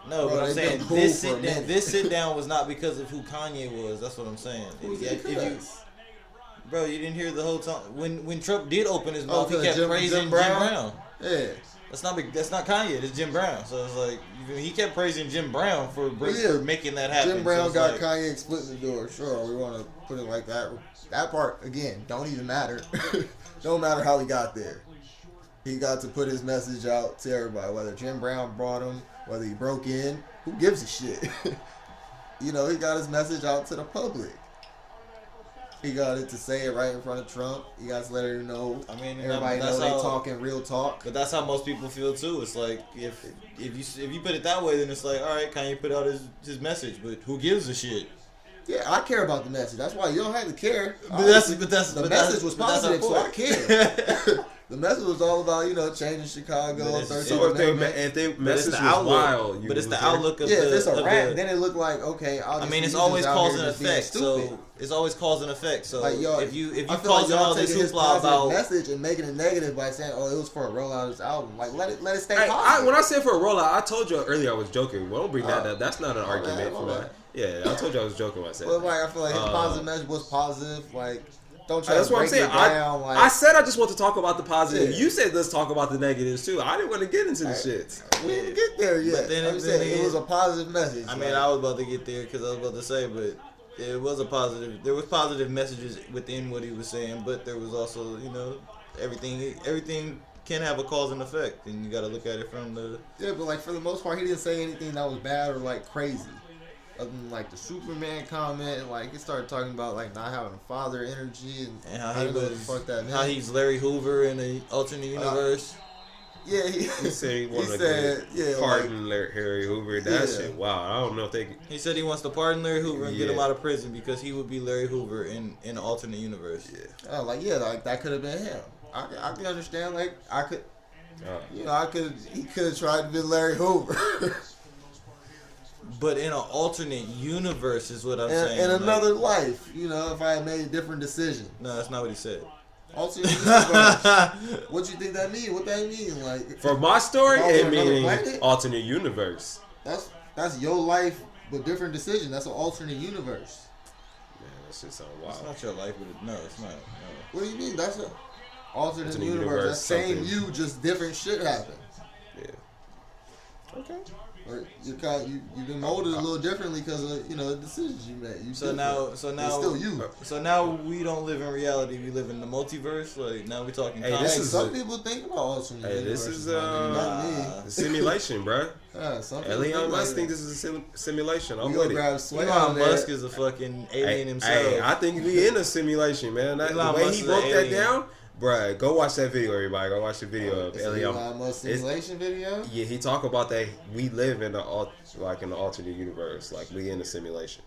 No, Bro, but I'm they've saying been cool this for a minute. this sit down was not because of who Kanye was. That's what I'm saying. Bro, you didn't hear the whole time when Trump did open his mouth, he because kept praising Jim Brown. Yeah. That's not Kanye. It's Jim Brown. So it's like he kept praising Jim Brown for making that happen. Jim Brown so got like, Kanye splitting the door. Sure, we want to put it like that. That part again don't even matter. Don't matter how he got there. He got to put his message out to everybody. Whether Jim Brown brought him, whether he broke in, who gives a shit? You know, he got his message out to the public. He got it to say it right in front of Trump. He got to let her know. I mean, everybody know they talking real talk. But that's how most people feel too. It's like if you put it that way, then it's like, all right, Kanye put out his message, but who gives a shit? Yeah, I care about the message. That's why you don't have to care. The message was positive, so I care. The message was all about, you know, changing Chicago. So if they message was wild, but it's the outlook of if it's a rap, then it looked like okay. I mean, it's always cause and effect. So it's always cause and effect. So like, yo, if you causing all this hoopla about message and making it negative by saying, oh, it was for a rollout of this album, like let it stay Hey, positive. when I said for a rollout, I told you earlier I was joking. Well, don't bring that up. That's not an argument for that. Yeah, I told you I was joking when I said that. But like, I feel like his positive message was positive. Like, don't try that's to what I'm break saying. it down. I said I just want to talk about the positive. Yeah. You said let's talk about the negatives too. I didn't want to get into the shits. We didn't get there yet. But then I'm saying it was a positive message. I mean, I was about to get there because I was about to say, but it was a positive. There was positive messages within what he was saying, but there was also, you know, everything can have a cause and effect, and you got to look at it from the. Yeah, but like for the most part, he didn't say anything that was bad or like crazy. Other than like the Superman comment, and like he started talking about like not having a father energy and how I he don't know what was, the fuck that meant. how he's Larry Hoover in the alternate universe. Yeah, He said he wanted said, to pardon Harry Hoover. That shit, wow. I don't know if they. He said he wants to pardon Larry Hoover and get him out of prison because he would be Larry Hoover in an alternate universe. Yeah. Like that could have been him. I can understand. Like I could, you know, he could have tried to be Larry Hoover. But in an alternate universe is what I'm saying. In another life, you know, if I had made a different decision. No, that's not what he said. Alternate universe. What you think that mean? What that mean? Like for my story, it meaning planet? alternate universe. That's your life, but different decision. That's an alternate universe. Man, that shit sound wild. It's not your life, but no, it's not. No. What do you mean? That's an alternate universe. That same you, just different shit happened. Yeah. Okay. Or you've been molded a little differently because of, you know, the decisions you made. So now it's still you. So now we don't live in reality. We live in the multiverse. Like now we talking. Hey, this is some people think about alternate universes. This is not me. a simulation, bro. Elon Musk think this is a simulation. I'm with it. Elon Musk is a fucking alien himself. Hey, I think we in a simulation, man. The way he broke that down. Bruh, go watch that video, everybody. Go watch the video of Elon Musk simulation video. Yeah, he talk about that. We live in the alternate universe, like we in a simulation.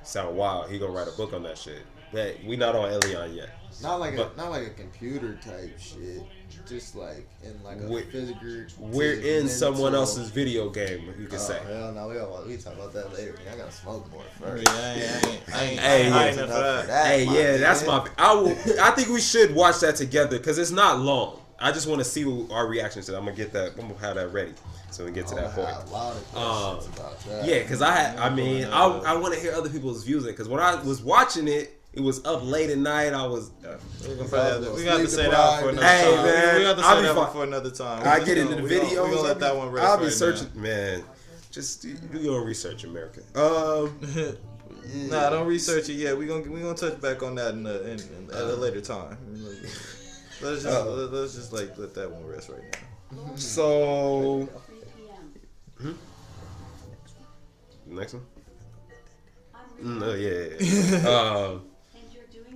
Sound wild. He gonna write a book on that shit. That we not on Elon yet. Not like a computer type shit. Just like in like a physical. We're in someone else's video game, you could say. Hell no, we talk about that later. I gotta smoke more first. That's my. I think we should watch that together because it's not long. I just want to see our reactions to that. I'm gonna have that ready so we get to that point. A lot of questions about that. Yeah, because I want to hear other people's views because when I was watching it. It was up late at night. I was. We got to say that for another time. Hey, man, we got to say that for another time. I get into the video. We're gonna let that one rest. I'll be searching, man. Just do your research, America. Nah, don't research it yet. We gonna touch back on that at a later time. Let's just like let that one rest right now. So, next one. No, yeah.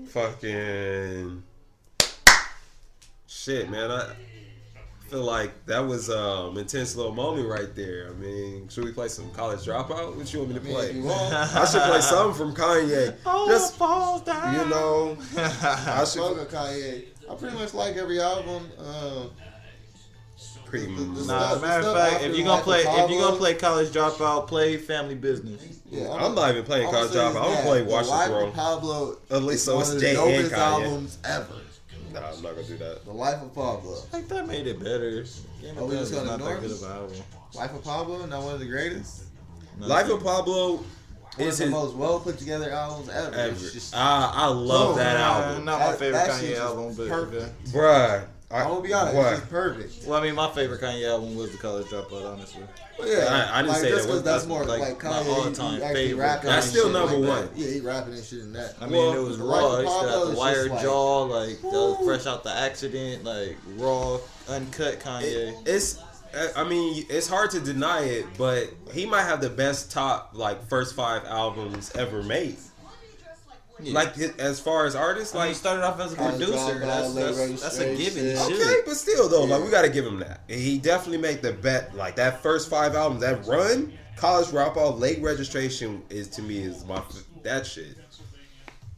Fucking shit, man. I feel like that was intense little moment right there. I mean, should we play some College Dropout? What you want me to play? I should play something from Kanye. Just falls down. You know, I should go Kanye. I pretty much like every album. Pretty much. Matter of fact, if you're gonna play College Dropout, play Family Business. Yeah, I'm not even playing College Dropout. I'm gonna play Watch the Throne. Pablo. At least so it's one Jay of the and dopest Kanye. albums ever. Nah, I'm not gonna do that. The Life of Pablo. I think that made it better. We just gonna not ignore that good it? of an album. Life of Pablo, not one of the greatest. Life of Pablo One of the most well put together albums ever. It's just, I love that album. Not my favorite that Kanye shit's album, but perfect. Bruh, I'm gonna be honest, What? it's just perfect. Well, I mean, my favorite Kanye album was the College Dropout, honestly. But yeah, I didn't like, say just that. 'cause that's That's more like like my Kanye. all-time he actually favorite. rapping That's and still shit number like one. that. Yeah, he rapping and shit in that. I mean, Well, it was Like raw. the It still Pablo had is the just wired like- jaw, like that was fresh out the accident, like raw, uncut Kanye. I mean, it's hard to deny it, but he might have the best top like first 5 albums ever made. Yeah. Like as far as artists, Like, he like started off as a College producer. Dropout, That's a given. He Registration. should. okay, but still though, like Yeah. we got to give him that. He definitely made the bet. Like that first 5 albums, that run, College Dropout, Late Registration is to me is that shit.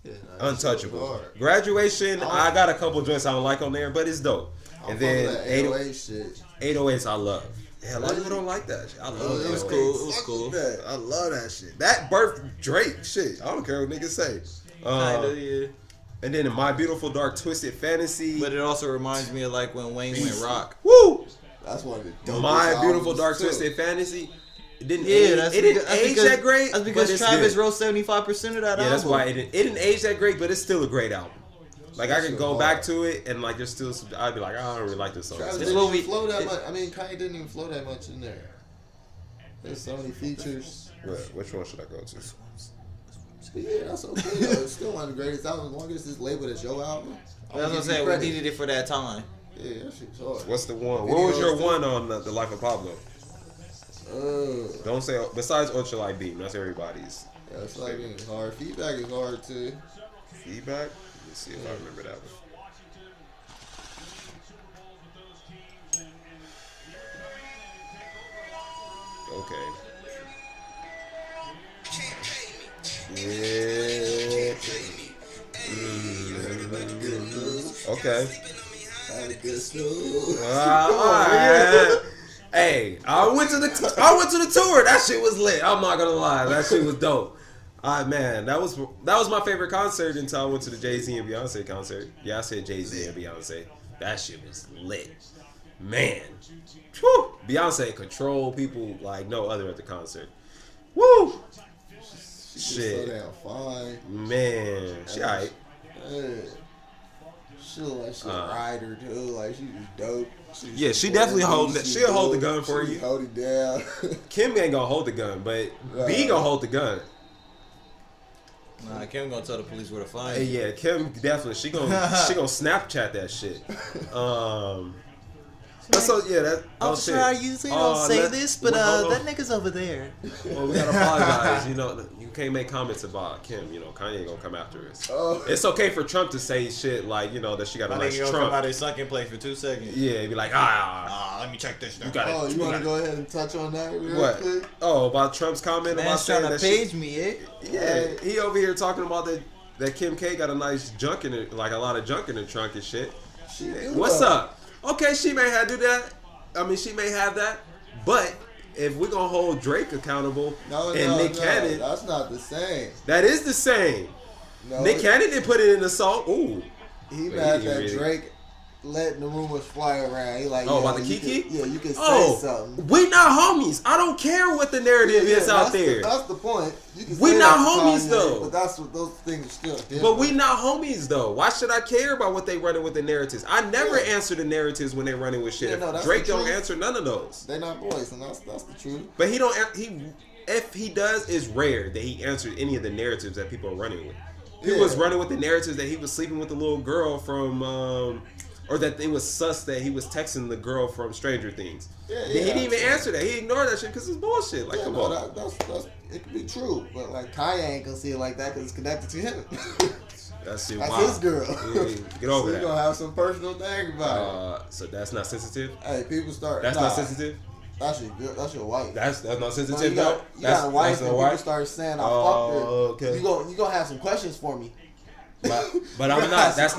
Yeah, nah, Untouchable. hard. Graduation, I got a couple joints I don't like on there, but it's dope. I'm And then fucking with that 808 shit. 808s I love. Yeah, a lot of people don't like that shit. I love It was 808s. cool. It was cool. That. I love that shit. That birth Drake shit. I don't care what niggas say. Kinda, yeah. And then in My Beautiful Dark Twisted Fantasy. But it also reminds me of like when Wayne went rock. Woo! That's one of the dopest My Beautiful albums, Dark too. Twisted Fantasy. It didn't Yeah, age, that's it didn't because, age that great. That's because but it's Travis good. wrote 75% of that album. Yeah, that's why it didn't age that great, but it's still a great album. Like I That can shit go hard. back to it and like there's still some, I'd be like, I don't really like this song. Travis It's didn't what even we- flow that much. I mean, Kanye didn't even flow that much in there. There's so many features. Which one should I go to? But yeah, that's okay though. It's still one of the greatest albums. As long as it's labeled as your album. That's what I'm saying. We needed it for that time. Yeah, that shit's hard. What's the one? Video What was your still- one on the Life of Pablo? Uh, Don't say besides Ultralight Beam. That's everybody's yeah, it's like it's hard. Feedback is hard too. feedback. Let's see if I remember that one. Okay. Yeah. Okay. Had a good snooze. Alright. Hey, I went to the tour. That shit was lit. I'm not gonna lie. That shit was dope. Man, that was my favorite concert until I went to the Jay-Z and Beyonce concert. Yeah, I said Jay-Z and Beyonce. That shit was lit. Man. Whew. Beyonce controlled people like no other at the concert. Woo! She's Shit. so damn fine. Man. She alright. Yeah. She look like she a rider too. Like she was dope. Yeah, she definitely she'll hold the gun for you. Hold it down. Kim ain't gonna hold the gun, but B gonna hold the gun. Nah, Kim gonna tell the police where to find Hey, you. yeah, Kim definitely she gonna Snapchat that shit. So yeah, that. I'm shit. sure I usually don't say let- this, but wait, hold on. that nigga's over there. Well, we gotta apologize. You know, you can't make comments about Kim. You know, Kanye gonna come after us. Oh. It's okay for Trump to say shit like that she got a My nice nigga gonna come Trump. out of sunken place for 2 seconds. Yeah, be like Let me check this. you got Oh, it. you want to go ahead and touch on that real What? quick? Oh, about Trump's comment about Man's saying trying to that shit. page me, eh? Yeah, he over here talking about that Kim K got a nice junk in it, like a lot of junk in the trunk and shit. She do What's though. up? Okay, she may have do that. I mean, she may have that, but if we're gonna hold Drake accountable No, and Nick Cannon, that's not the same. that is the same. No, Nick Cannon didn't put it in the song. Ooh, he But mad he that really- Drake letting the rumors fly around. He like, Oh, yo, about the you Kiki? Can, yeah, you can say oh, something. we not homies. I don't care what the narrative is out there. That's the point. You can We say not that to homies, Kanye, though. But that's what those things are still different. But we not homies though. Why should I care about what they running with the narratives? I never answer the narratives when they running with shit. Yeah, no, that's Drake the don't truth. answer none of those. They not boys, and that's the truth. But he don't. If he does, it's rare that he answered any of the narratives that people are running with. He was running with the narratives that he was sleeping with the little girl from, or that it was sus that he was texting the girl from Stranger Things. Yeah, He didn't even answer that. He ignored that shit because it's bullshit. Like, Yeah, come no, on. that's it could be true, but like Kanye ain't gonna see it like that because it's connected to him. That shit That's wild. his girl. Yeah, get over so you that. gonna have some personal thing about So that's not sensitive. it. Hey, people start. That's not sensitive. That's your girl. That's your wife. That's not But sensitive you though. got a wife, That's and a people wife. start saying, "I Oh, fucked her." okay. You gonna have some questions for me. But I'm not. That's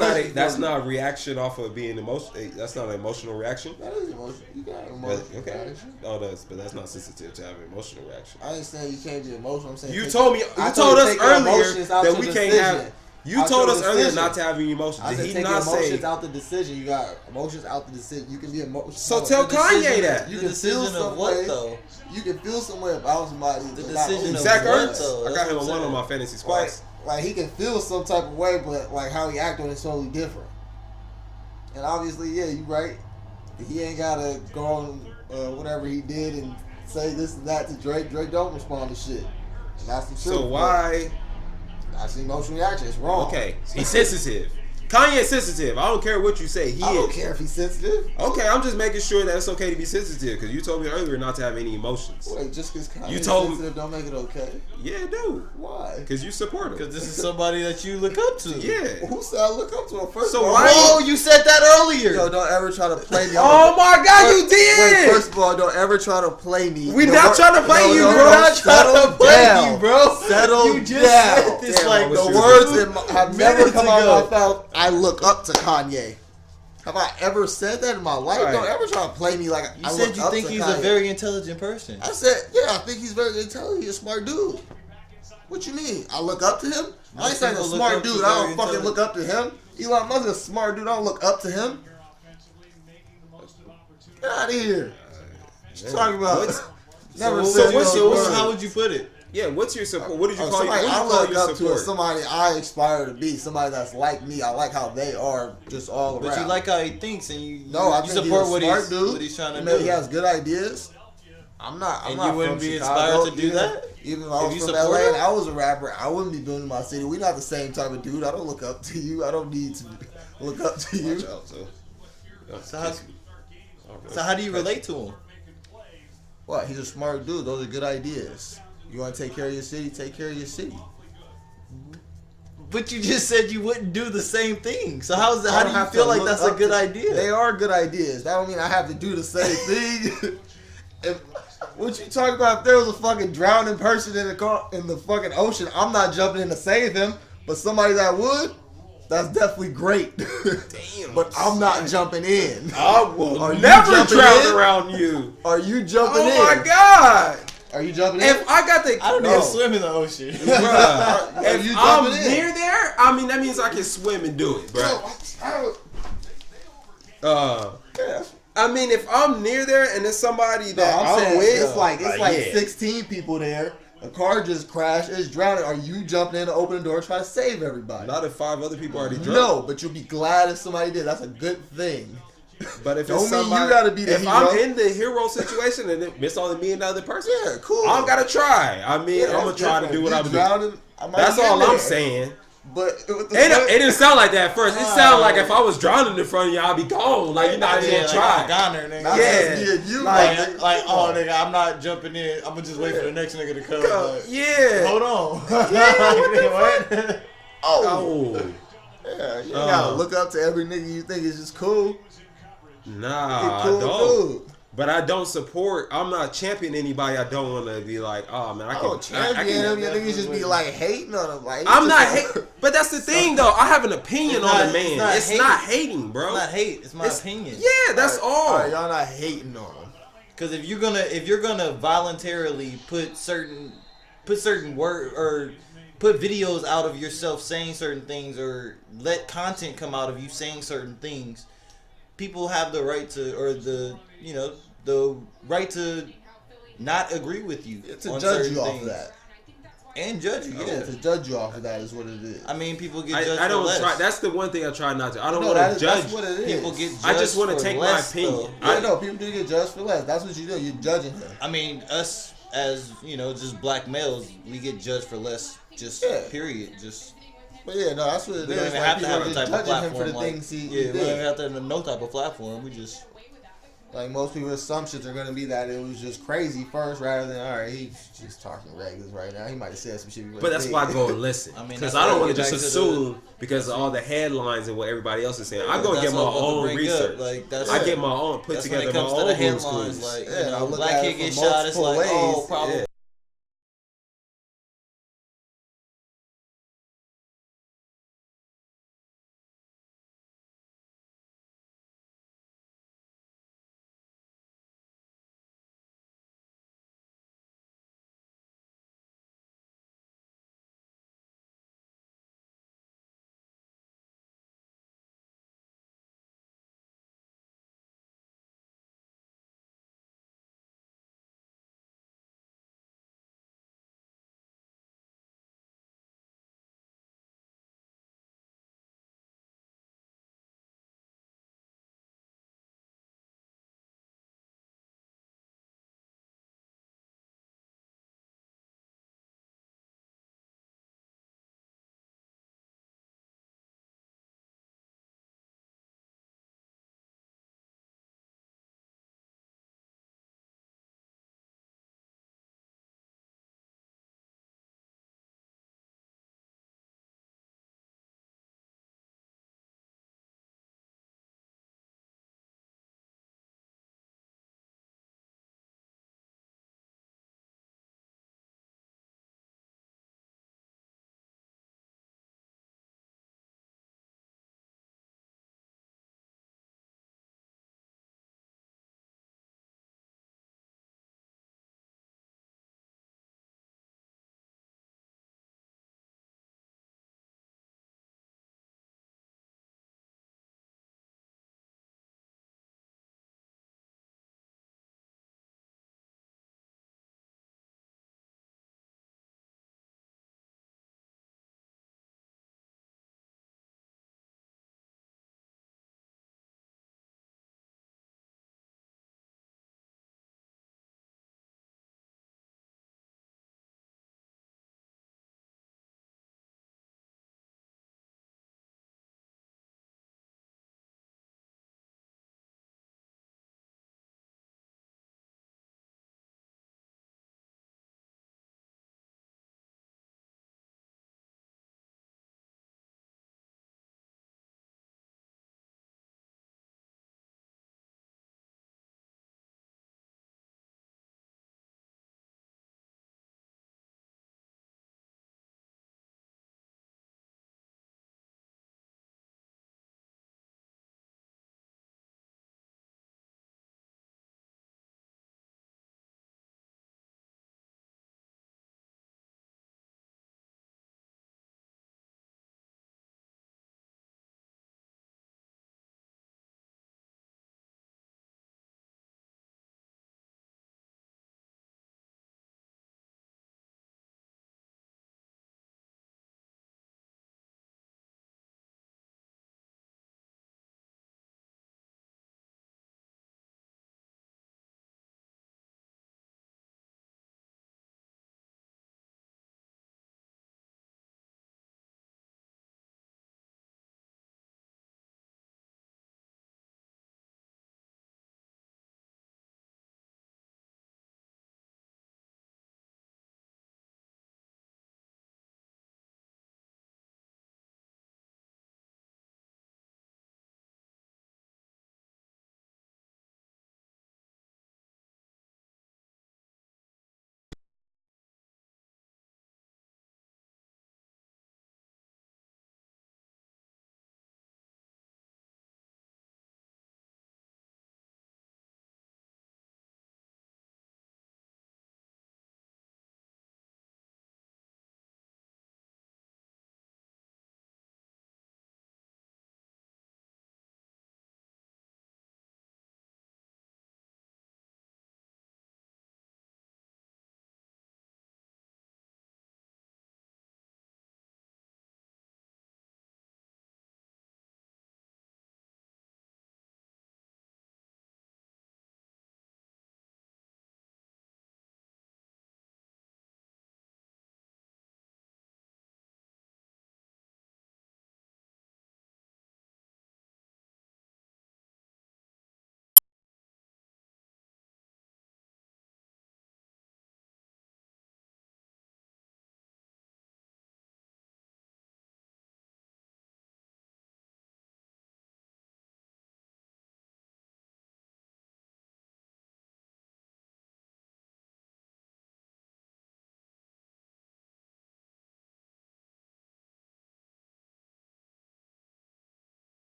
not a reaction off of being emotional. That's not an emotional reaction. That is emotional. You got But emotional. okay. reaction. Oh, that's not sensitive to have an emotional reaction. I ain't saying you can't be emotional. I'm saying You take- told me. You I told us take your earlier emotions out that your we can't decision. have. You Out told your us earlier decision. not to have any emotions. I Did said he take not your emotions say? out the decision. You got emotions out the decision. You can be emotional. So tell Kanye that. You The can decision feel of what some way. though? You can feel some way about somebody. The but not decision of Zach what, Ertz. though? I got That's him what on I'm one of saying. my fantasy Like, squads. like he can feel some type of way, but like how he act on it is totally different. And obviously, yeah, you right. He ain't gotta go on whatever he did and say this and that to Drake. Drake don't respond to shit. And that's the truth. So why? That's the emotional reaction. It's wrong. Okay, he's sensitive. Kanye's sensitive. I don't care what you say. He I don't is. care if he's sensitive. Okay, I'm just making sure that it's okay to be sensitive because you told me earlier not to have any emotions. Wait, just because You Kanye's told me- sensitive don't make it okay. Yeah, dude. Why? Because you support him. Because this is somebody that you look up to. Yeah. Who said I look up to him first? So of all? why- Oh, you said that earlier. Yo, don't ever try to play me. Oh my God, you did! Wait, first of all, don't ever try to play me. We not trying to play you, bro. We're not trying to Settle play down. you, bro. Settle You just down. said this Damn, I like wish the you The was- words have never minutes come out ago. of my mouth. I look up to Kanye. Have I ever said that in my life? Right. Don't ever try to play me like You I said look you up think to he's Kanye. a very intelligent person. I said, yeah, I think he's very intelligent. He's a smart dude. What you mean? I look up to him? I ain't saying a people look smart up to dude. I very don't fucking look up to him. Elon Musk is a smart dude. I don't look up to him. Get out of here. What you talking about? Never So said what's those your- words. How would you put it? Yeah, what's your support? What did you call you? Somebody What I did you call look your up to support? is somebody I aspire to be. Somebody that's like me. I like how they are, just all around. But you like how he thinks, and you I you think support he's a what smart he's dude. what he's trying to You know, do. he has good ideas. I'm not. I'm And not you wouldn't from be Chicago. inspired to do that? Even if I If was you from support LA him? and I was a rapper, I wouldn't be building my city. We're not the same type of dude. I don't look up to you. I don't need to look up to you. Watch out, So how do you relate to him? What? He's a smart dude. Those are good ideas. You want to take care of your city? Take care of your city. But you just said you wouldn't do the same thing. So how I do don't you have feel to like look that's a up good to- idea? They are good ideas. That don't mean I have to do the same thing. What you talking about? If there was a fucking drowning person in the fucking ocean, I'm not jumping in to save him. But somebody that would, that's definitely great. Damn. But I'm not jumping in. I will Are you never jumping drown in? around you. Are you jumping in? Oh my God. Are you jumping in? If I got the, I don't No. even swim in the ocean. Bruh, Are if you I'm jumping in? near there, I mean that means I can swim and do it, bro. Yeah. I mean if I'm near there and there's somebody No, that I'm I'm saying with, it's like yeah. 16 people there. A car just crashed. It's drowning. Are you jumping in to open the door and try to save everybody? Not if 5 other people already drunk. No, but you'll be glad if somebody did. That's a good thing. But if Don't it's mean you somebody, gotta be the if hero. I'm in the hero situation and it's only me and the other person, Yeah, cool. I don't gotta try. I mean, Yeah, I'm gonna that's try to different. do what You I'm doing. drowning, I might That's be in all I'm there. saying. But what the It fuck? didn't sound like that at first. It sounded like if I was drowning in front of you, I'd be gone. Like you're not even Yeah, gonna like, try. goner, nigga. Nah, Yeah. that's me and you, Like, nigga. like, oh, nigga, I'm not jumping in. I'm gonna just wait for the next nigga to come. Like, Yeah. hold on. What? Oh. Yeah, you gotta look up to every nigga you think is just cool. Nah, He cool I don't. dude. But I don't support. I'm not championing anybody. I don't want to be like, oh man, I I can. don't champion him. Your niggas just be like hating on him. Like I'm not hate. hate, but that's the thing though. I have an opinion It's on not- the man. it's It's not not, hate. hating, bro. It's not hate. It's my It's- opinion. Yeah, that's all. Alright, y'all not hating on him. Because if you're gonna voluntarily put certain word or put videos out of yourself saying certain things or let content come out of you saying certain things, people have the right to the right to not agree with you To on judge certain you off things. of that. And judge you. Yeah, Yeah. to judge you off of that is what it is. I mean, people get judged I don't for less. try. That's the one thing I try not to. I don't No, want to that's judge. what it is. People get judged I just want for to take my less, opinion. though. Yeah, no, people do get judged for less. That's what you do. You're judging him. I mean, us as just black males, we get judged for less. Just Yeah. period. Just But yeah, no, that's what it we is. don't even Like, have to people have are a just type of judging him platform. for the Like, things he yeah, we don't did. even have to have no type of platform. We just Like most people's assumptions are gonna be that it was just crazy first, rather than all right, he's just talking regulars right now. He might have said some shit. But that's why I go and listen. I mean, Because that's I don't why want we to get just back to the- assume because of all the headlines and what everybody else is saying. I go and That's get my what I'm about to own bring research. up. Like, that's I get my own, put that's when together it my comes to own the blue headlines. schools. Like, Yeah, I look black at kid it get from shot. It's multiple like, oh, ways. probably. Yeah.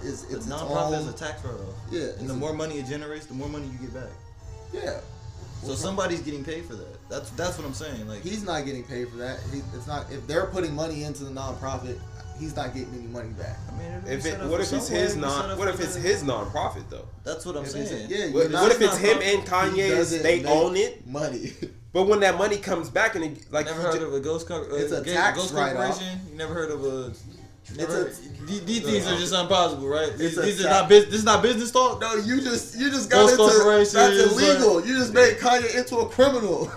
it's The its nonprofit is own. a tax write-off. Yeah, And the more money it generates, the more money you get back. Yeah. So somebody's getting paid for that. That's what I'm saying. Like He's not getting paid for that. It's not if they're putting money into the nonprofit, he's not getting any money back. I mean, What if it's his nonprofit though? That's what I'm saying. Yeah. What if it's him and Kanye? They own it. Money. But when that money comes back and it, like Never heard of a ghost It's a tax ghost write-off. corporation? You never heard of a? It's These things are just impossible, right? It's a These are tax. not this is not business talk. No, you just got Ghost into corporations, that's illegal. like- You just made Kanye into a criminal.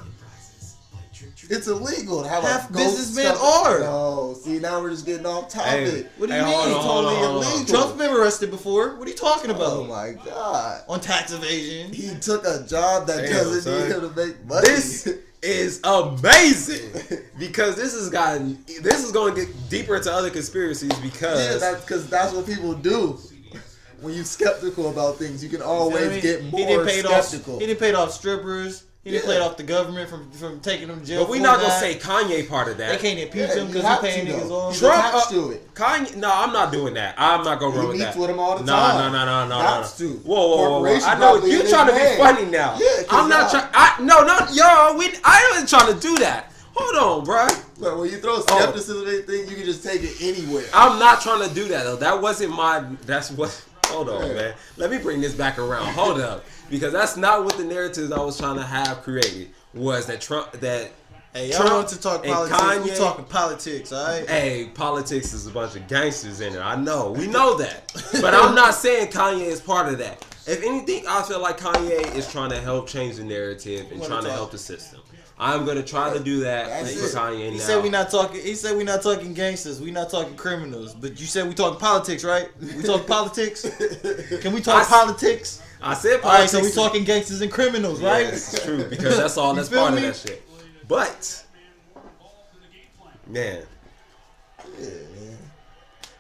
It's illegal to have Half a ghost businessmen stuff. are. No, see now we're just getting off topic. Hey, What do you hey, mean? hold on, hold on, Totally hold on. illegal. Trump's been arrested before. What are you talking about? Oh my god. On tax evasion. He took a job that Damn, doesn't son. need him to make money. This is amazing because this is going to get deeper into other conspiracies because that's what people do. When you're skeptical about things, you can always get more skeptical. He didn't pay off strippers. He didn't Yeah. pay off the government from taking them to jail. but we're for not gonna that. say Kanye part of They that. can't impeach Yeah, him you because have he paying to, niggas though. off. Trump- Trump, attached to it. Kanye, no, I'm not doing that. I'm not gonna He run with meets that. with him all the No. time. No. Has to. Whoa. Corporation I know probably you in trying to his be name. funny now. Yeah, 'cause I'm not y'all- trying. I wasn't trying to do that. Hold on, bruh. But when you throw skepticism at anything, you can just take it anywhere. I'm not trying to do that though. That wasn't my. That's what. Hold on, Yeah. man. Let me bring this back around. Hold up, because that's not what the narratives I was trying to have created. Was that Hey, y'all Trump want to talk and politics? We Kanye- talking politics, all right? Hey, politics is a bunch of gangsters in there. I know. We know that. But I'm not saying Kanye is part of that. If anything, I feel like Kanye is trying to help change the narrative and trying to help the system. I'm going to try to do that That's for it. Kanye He now. said we not talking. He said we not talking gangsters. We not talking criminals. But you said we talking politics, right? We talking politics. Can we talk politics? I said All right, politics. so we is- talking gangsters and criminals, Yeah, right? it's true because that's all. That's feel part me? of that shit. But man, Yeah, man.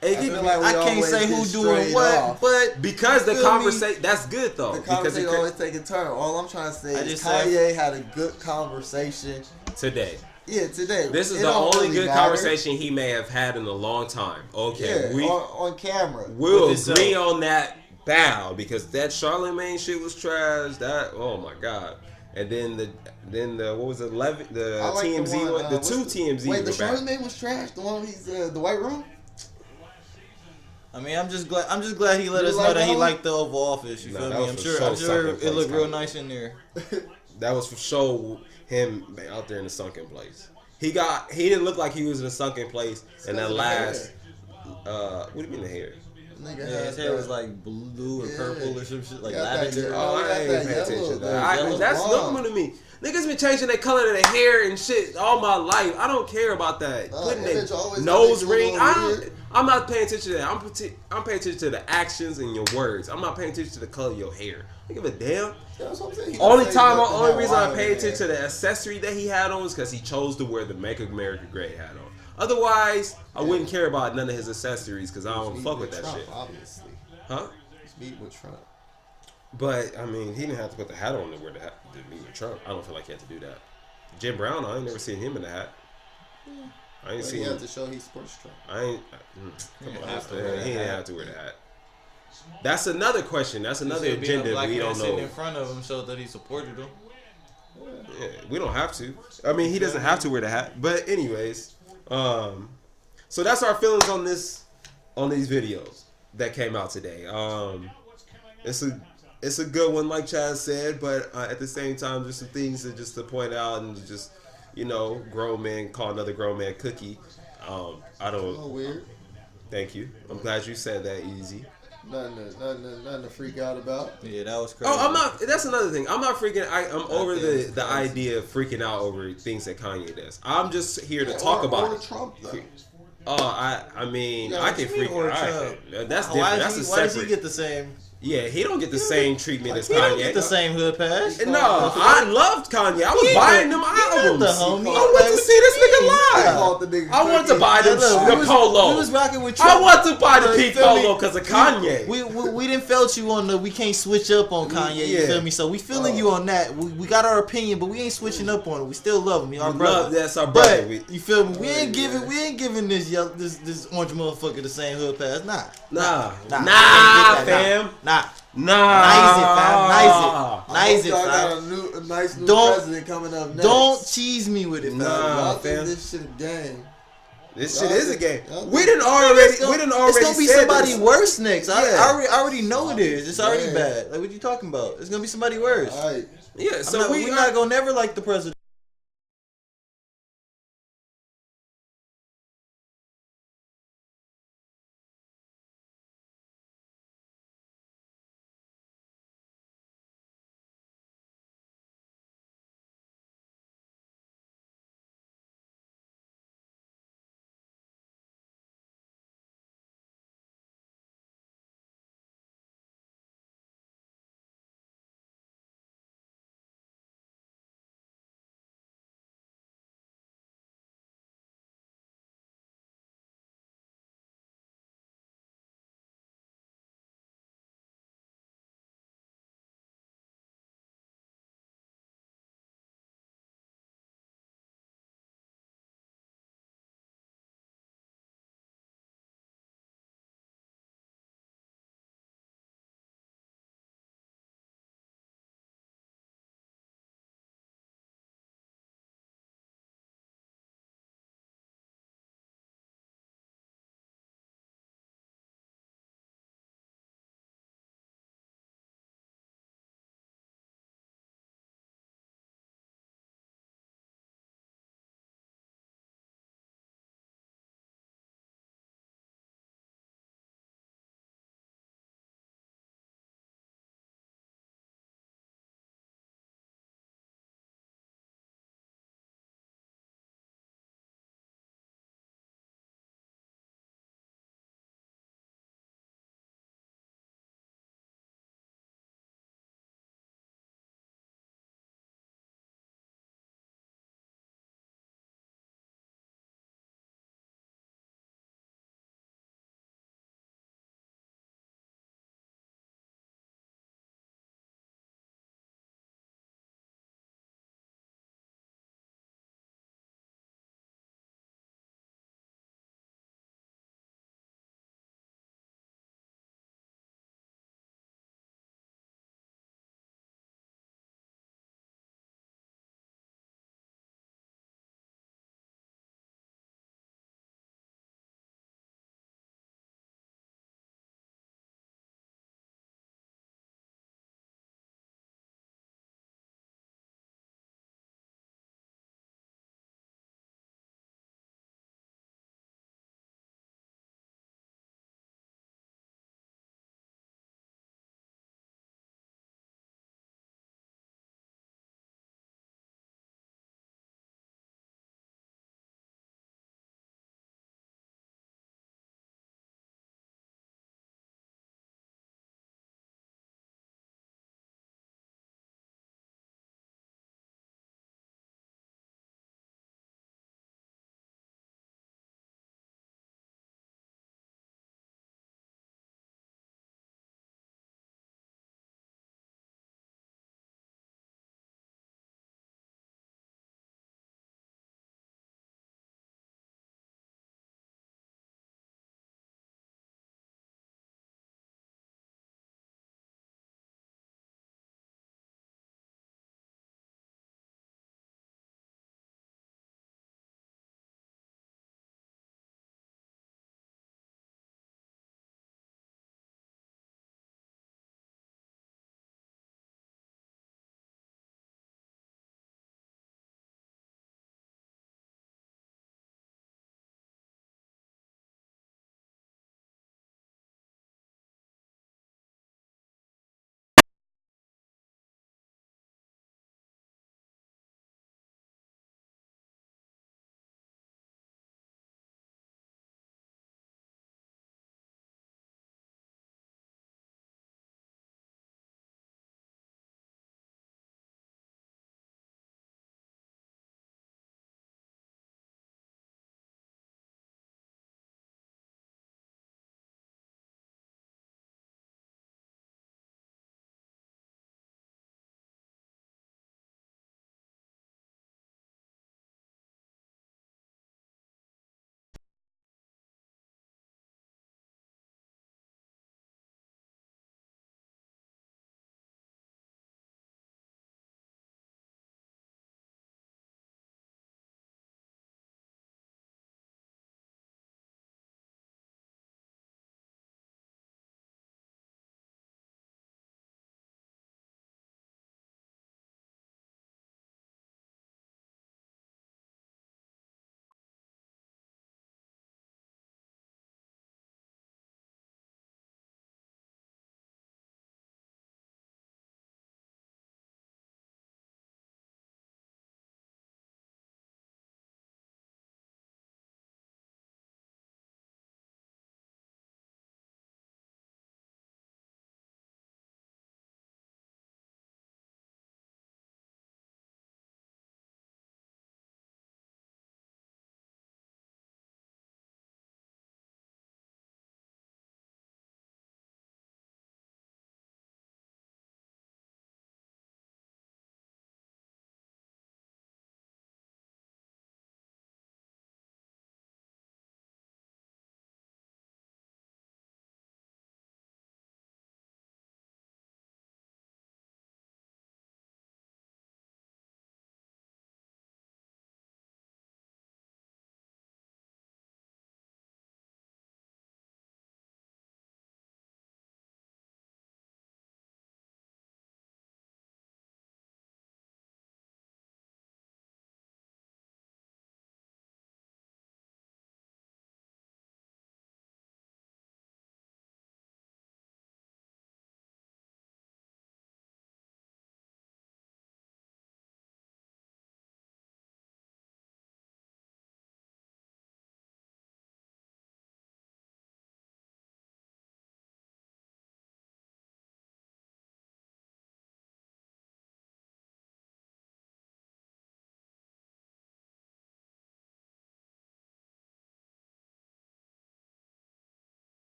Hey, I you- feel like we I can't always say get who doing strayed what, off. but because the Feel me? conversation. That's good though. The Because conversation it, always take a turn. All I'm trying to say I is just said- Kanye had a good conversation. today. Yeah, today. This is It the don't only really good matter. conversation he may have had in a long time. Okay, Yeah, on camera. we'll With agree himself. on that bow because that Charlemagne shit was trash. That oh my god. And then the what was it? The I like TMZ one, one, the what's two TMZ Wait, were the back. Charlemagne was trash. The one he's the White Room. I mean, I'm just glad he let You us like know that he that liked the Oval Office. You No, feel that me? was I'm for sure sure it sunken looked place real comedy. nice in there. That was for sure him out there in the sunken place. He didn't look like he was in a sunken place in that of the last. What do you mean the hair? Nigga Yeah, had his hair was that- like blue or Yeah. purple or some shit like Got that lavender. yellow. Oh, I got ain't that paying attention to yellow, that. that yellow That's blonde. normal to me. Niggas been changing their color of their hair and shit all my life. I don't care about that. Putting that their bitch always nose got that ring. little weird- I'm not paying attention to that. I'm paying attention to the actions and your words. I'm not paying attention to the color of your hair. I don't give a damn. That's what I'm saying. He Only just time, said only that reason I wild pay in attention to there. the accessory that he had on is because he chose to wear the Make America Great hat on. Otherwise, I wouldn't care about none of his accessories because I don't Meet fuck with that Trump, shit. Obviously, Huh? he's meeting with Trump. But I mean, he didn't have to put the hat on to wear the hat to meet with Trump. I don't feel like he had to do that. Jim Brown, I ain't never seen him in the hat. I ain't But seen he him. has to show he supports Trump. I ain't. Come didn't on, have to man. wear the He didn't hat. have to wear the hat. That's another question. That's another He said being a agenda black we man don't sitting know. in front of him showed that he supported him. Yeah, we don't have to. I mean, he doesn't have to wear the hat. But anyways, so that's our feelings on these videos that came out today. It's a good one, like Chaz said, but at the same time, there's some things that just to point out and just grown men call another grown man cookie. I A don't. little weird. Thank you. I'm glad you said that, Easy. Nothing to freak out about. Yeah, that was crazy. Oh, I'm not. That's another thing. I'm not freaking. I'm over think the it's crazy. idea of freaking out over things that Kanye does. I'm just here to talk or, about or it. Trump though. Oh, I mean, Yeah, I what can you mean, freak or out. Trump? That's Why different. does That's he, a why does he separate. get the same? Yeah, he don't get the same treatment as He don't Kanye. get the same hood pass. No, I loved Kanye. I was buying them albums. the homie. I want to see this nigga They live. called the nigga I want to Cookie. buy them the polo. We was rocking with you. I want to buy the You pink feel me? polo because of Kanye. We didn't felt you on the we can't switch up on Kanye. You Yeah. feel me? So we feeling you on that. We got our opinion, but we ain't switching up on it. We still love him. He our We brother. love- that's our brother. But you feel me? We ain't giving this this orange motherfucker the same hood pass. Nah, Nah, can't get that. fam. Nah. Nah. Nice it, fam. Nice it. I Nice hope it, y'all got fam. a nice new Don't- president coming up next. Don't cheese me with it, fam. Nah. Y'all fam. think this shit a game. This shit is a game. Y'all We think- didn't already. It's gonna be said somebody this. worse next. I Yeah. already know it is. It's already Yeah. bad. Like what you talking about? It's gonna be somebody worse. All right. Yeah, so We're not gonna never like the president.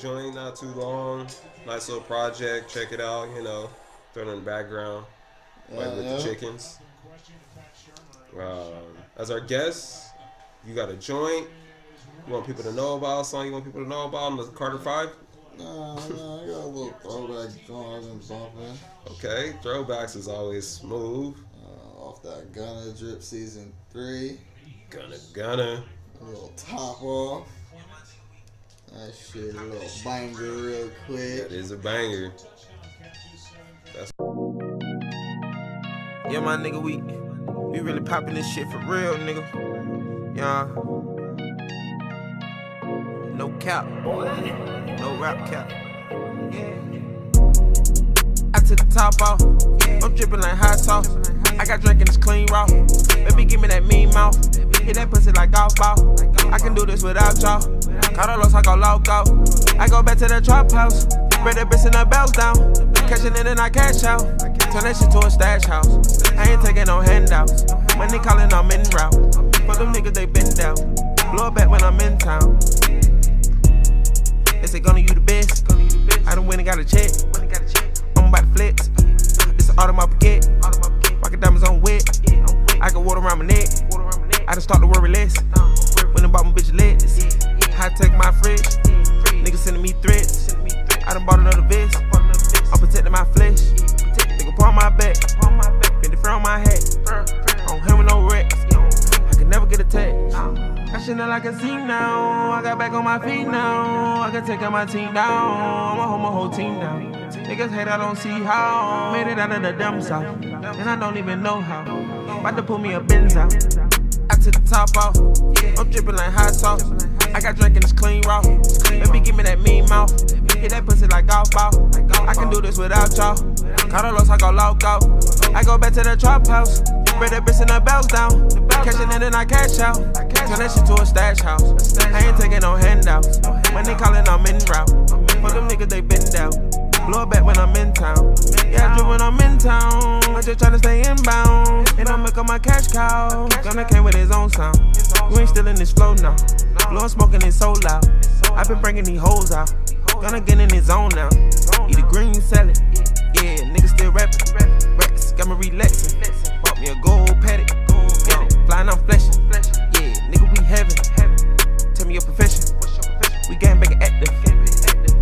joint not too long. Nice little project. Check it out. You know, throw it in the background, like with the chickens. As our guest, you got a joint you want people to know about? Song you want people to know about on the Carter 5? No, I got a little throwback joint I've been bumping. Okay, throwbacks is always smooth. Off that Gunna Drip Season 3. Gunna. A little top off. That shit, a little banger real quick. That is a banger. That's Yeah, my nigga, we really popping this shit for real, nigga. Yeah. No cap. No rap cap. I took the top off. I'm dripping like hot sauce. I got drinking this clean raw. Baby, give me that mean mouth. Hit that pussy like golf ball. I can do this without y'all. Carlos, I go loco. I go back to the trap house. Spread that bitch and the bells down. Cashing in and I cash out. Turn that shit to a stash house. I ain't taking no handouts. Money calling, I'm en route. For them niggas, they been down. Blow it back when I'm in town. They say, Gunna, you the best. I done went and got a check. I'm about to flex. It's an auto my baguette. Rocket diamonds on wet. I got water around my neck. I just start to worry less. When I bought my bitch legs. High tech my fridge. Niggas sending me threats. I done bought another vest. I'm protecting my flesh. Nigga pour on my back. Been the on my hat. I don't have no wrecks. I can never get attacked. I shouldn't like a scene now. I got back on my feet now. I can take out my team down. I'ma hold my whole team down. Niggas hate, I don't see how. Made it out of the dumb south. And I don't even know how. About to pull me a Benz out. I took the top off. I'm dripping like hot sauce. I got drinking this clean raw. Baby, give me that mean mouth. Hit that pussy like golf ball. I can do this without y'all. Carlos, I go loco. I go back to the trap house. Spread that bitch and the bells down. Cashing in and I cash out. Turn that shit to a stash house. I ain't taking no handouts. When they calling, I'm en route. For them niggas, they been down. Blow it back when I'm in town. Yeah, I drip when I'm in town. I'm just tryna stay inbound. And I'm making my cash cow. Gunna came with his own sound. You ain't still in this flow now. Blowin' smoking is so loud. I been bringing these hoes out. Gunna get in his zone now. Eat a green salad. Yeah, niggas still rapping. Rats got me relaxing. Bought me a gold paddock. Yo, flying, I'm flashing. Yeah, nigga, we heavy. Tell me your profession. We gang banging active.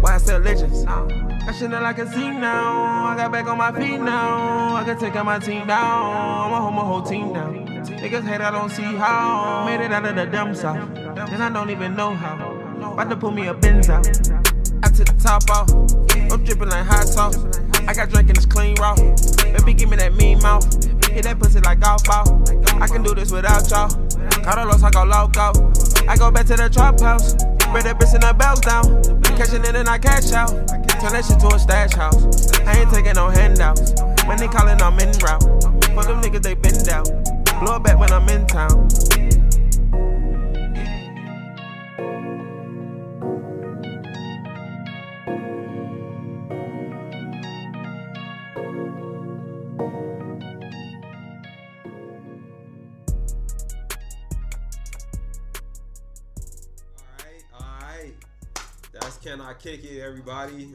Why I sell legends? I shouldn't like a scene now. I got back on my feet now. I can take out my team down. I'ma hold my whole team down. Niggas hate, I don't see how. Made it out of the dumb south. And I don't even know how. About to pull me a Benz out. I took the top off. I'm dripping like hot sauce. I got drinking this clean raw. Baby, give me that mean mouth. Hit that pussy like golf ball. I can do this without y'all. Carlos, I go loco. I go back to the trap house. Spread that bitch and the bells down. Cashing in and I cash out. Turn that shit to a stash house. I ain't taking no handouts. When they calling, I'm en route. For them niggas, they been down. Blow it back when I'm in town. That's Can I Kick It, everybody.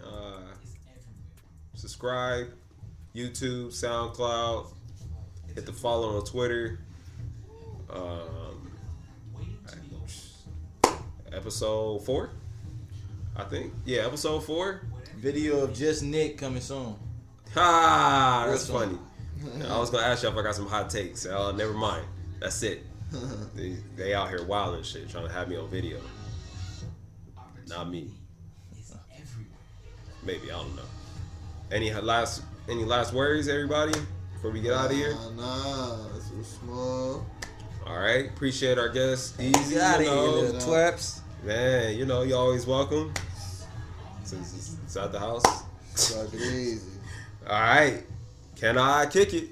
Subscribe, YouTube, SoundCloud. Hit the follow on Twitter. Episode 4, I think. Yeah, episode 4. Video of just Nick coming soon. Ha! That's funny. I was gonna ask you if I got some hot takes. Never mind. That's it. They out here wild and shit, trying to have me on video. Not me. Maybe, I don't know. Any last words, everybody, before we get out of here? Nah, that's so small. All right, appreciate our guests. Easy, Get out of here, you little twerps. man. You know, you always welcome. Since it's at the house. Fuck it easy. All right, Can I Kick It?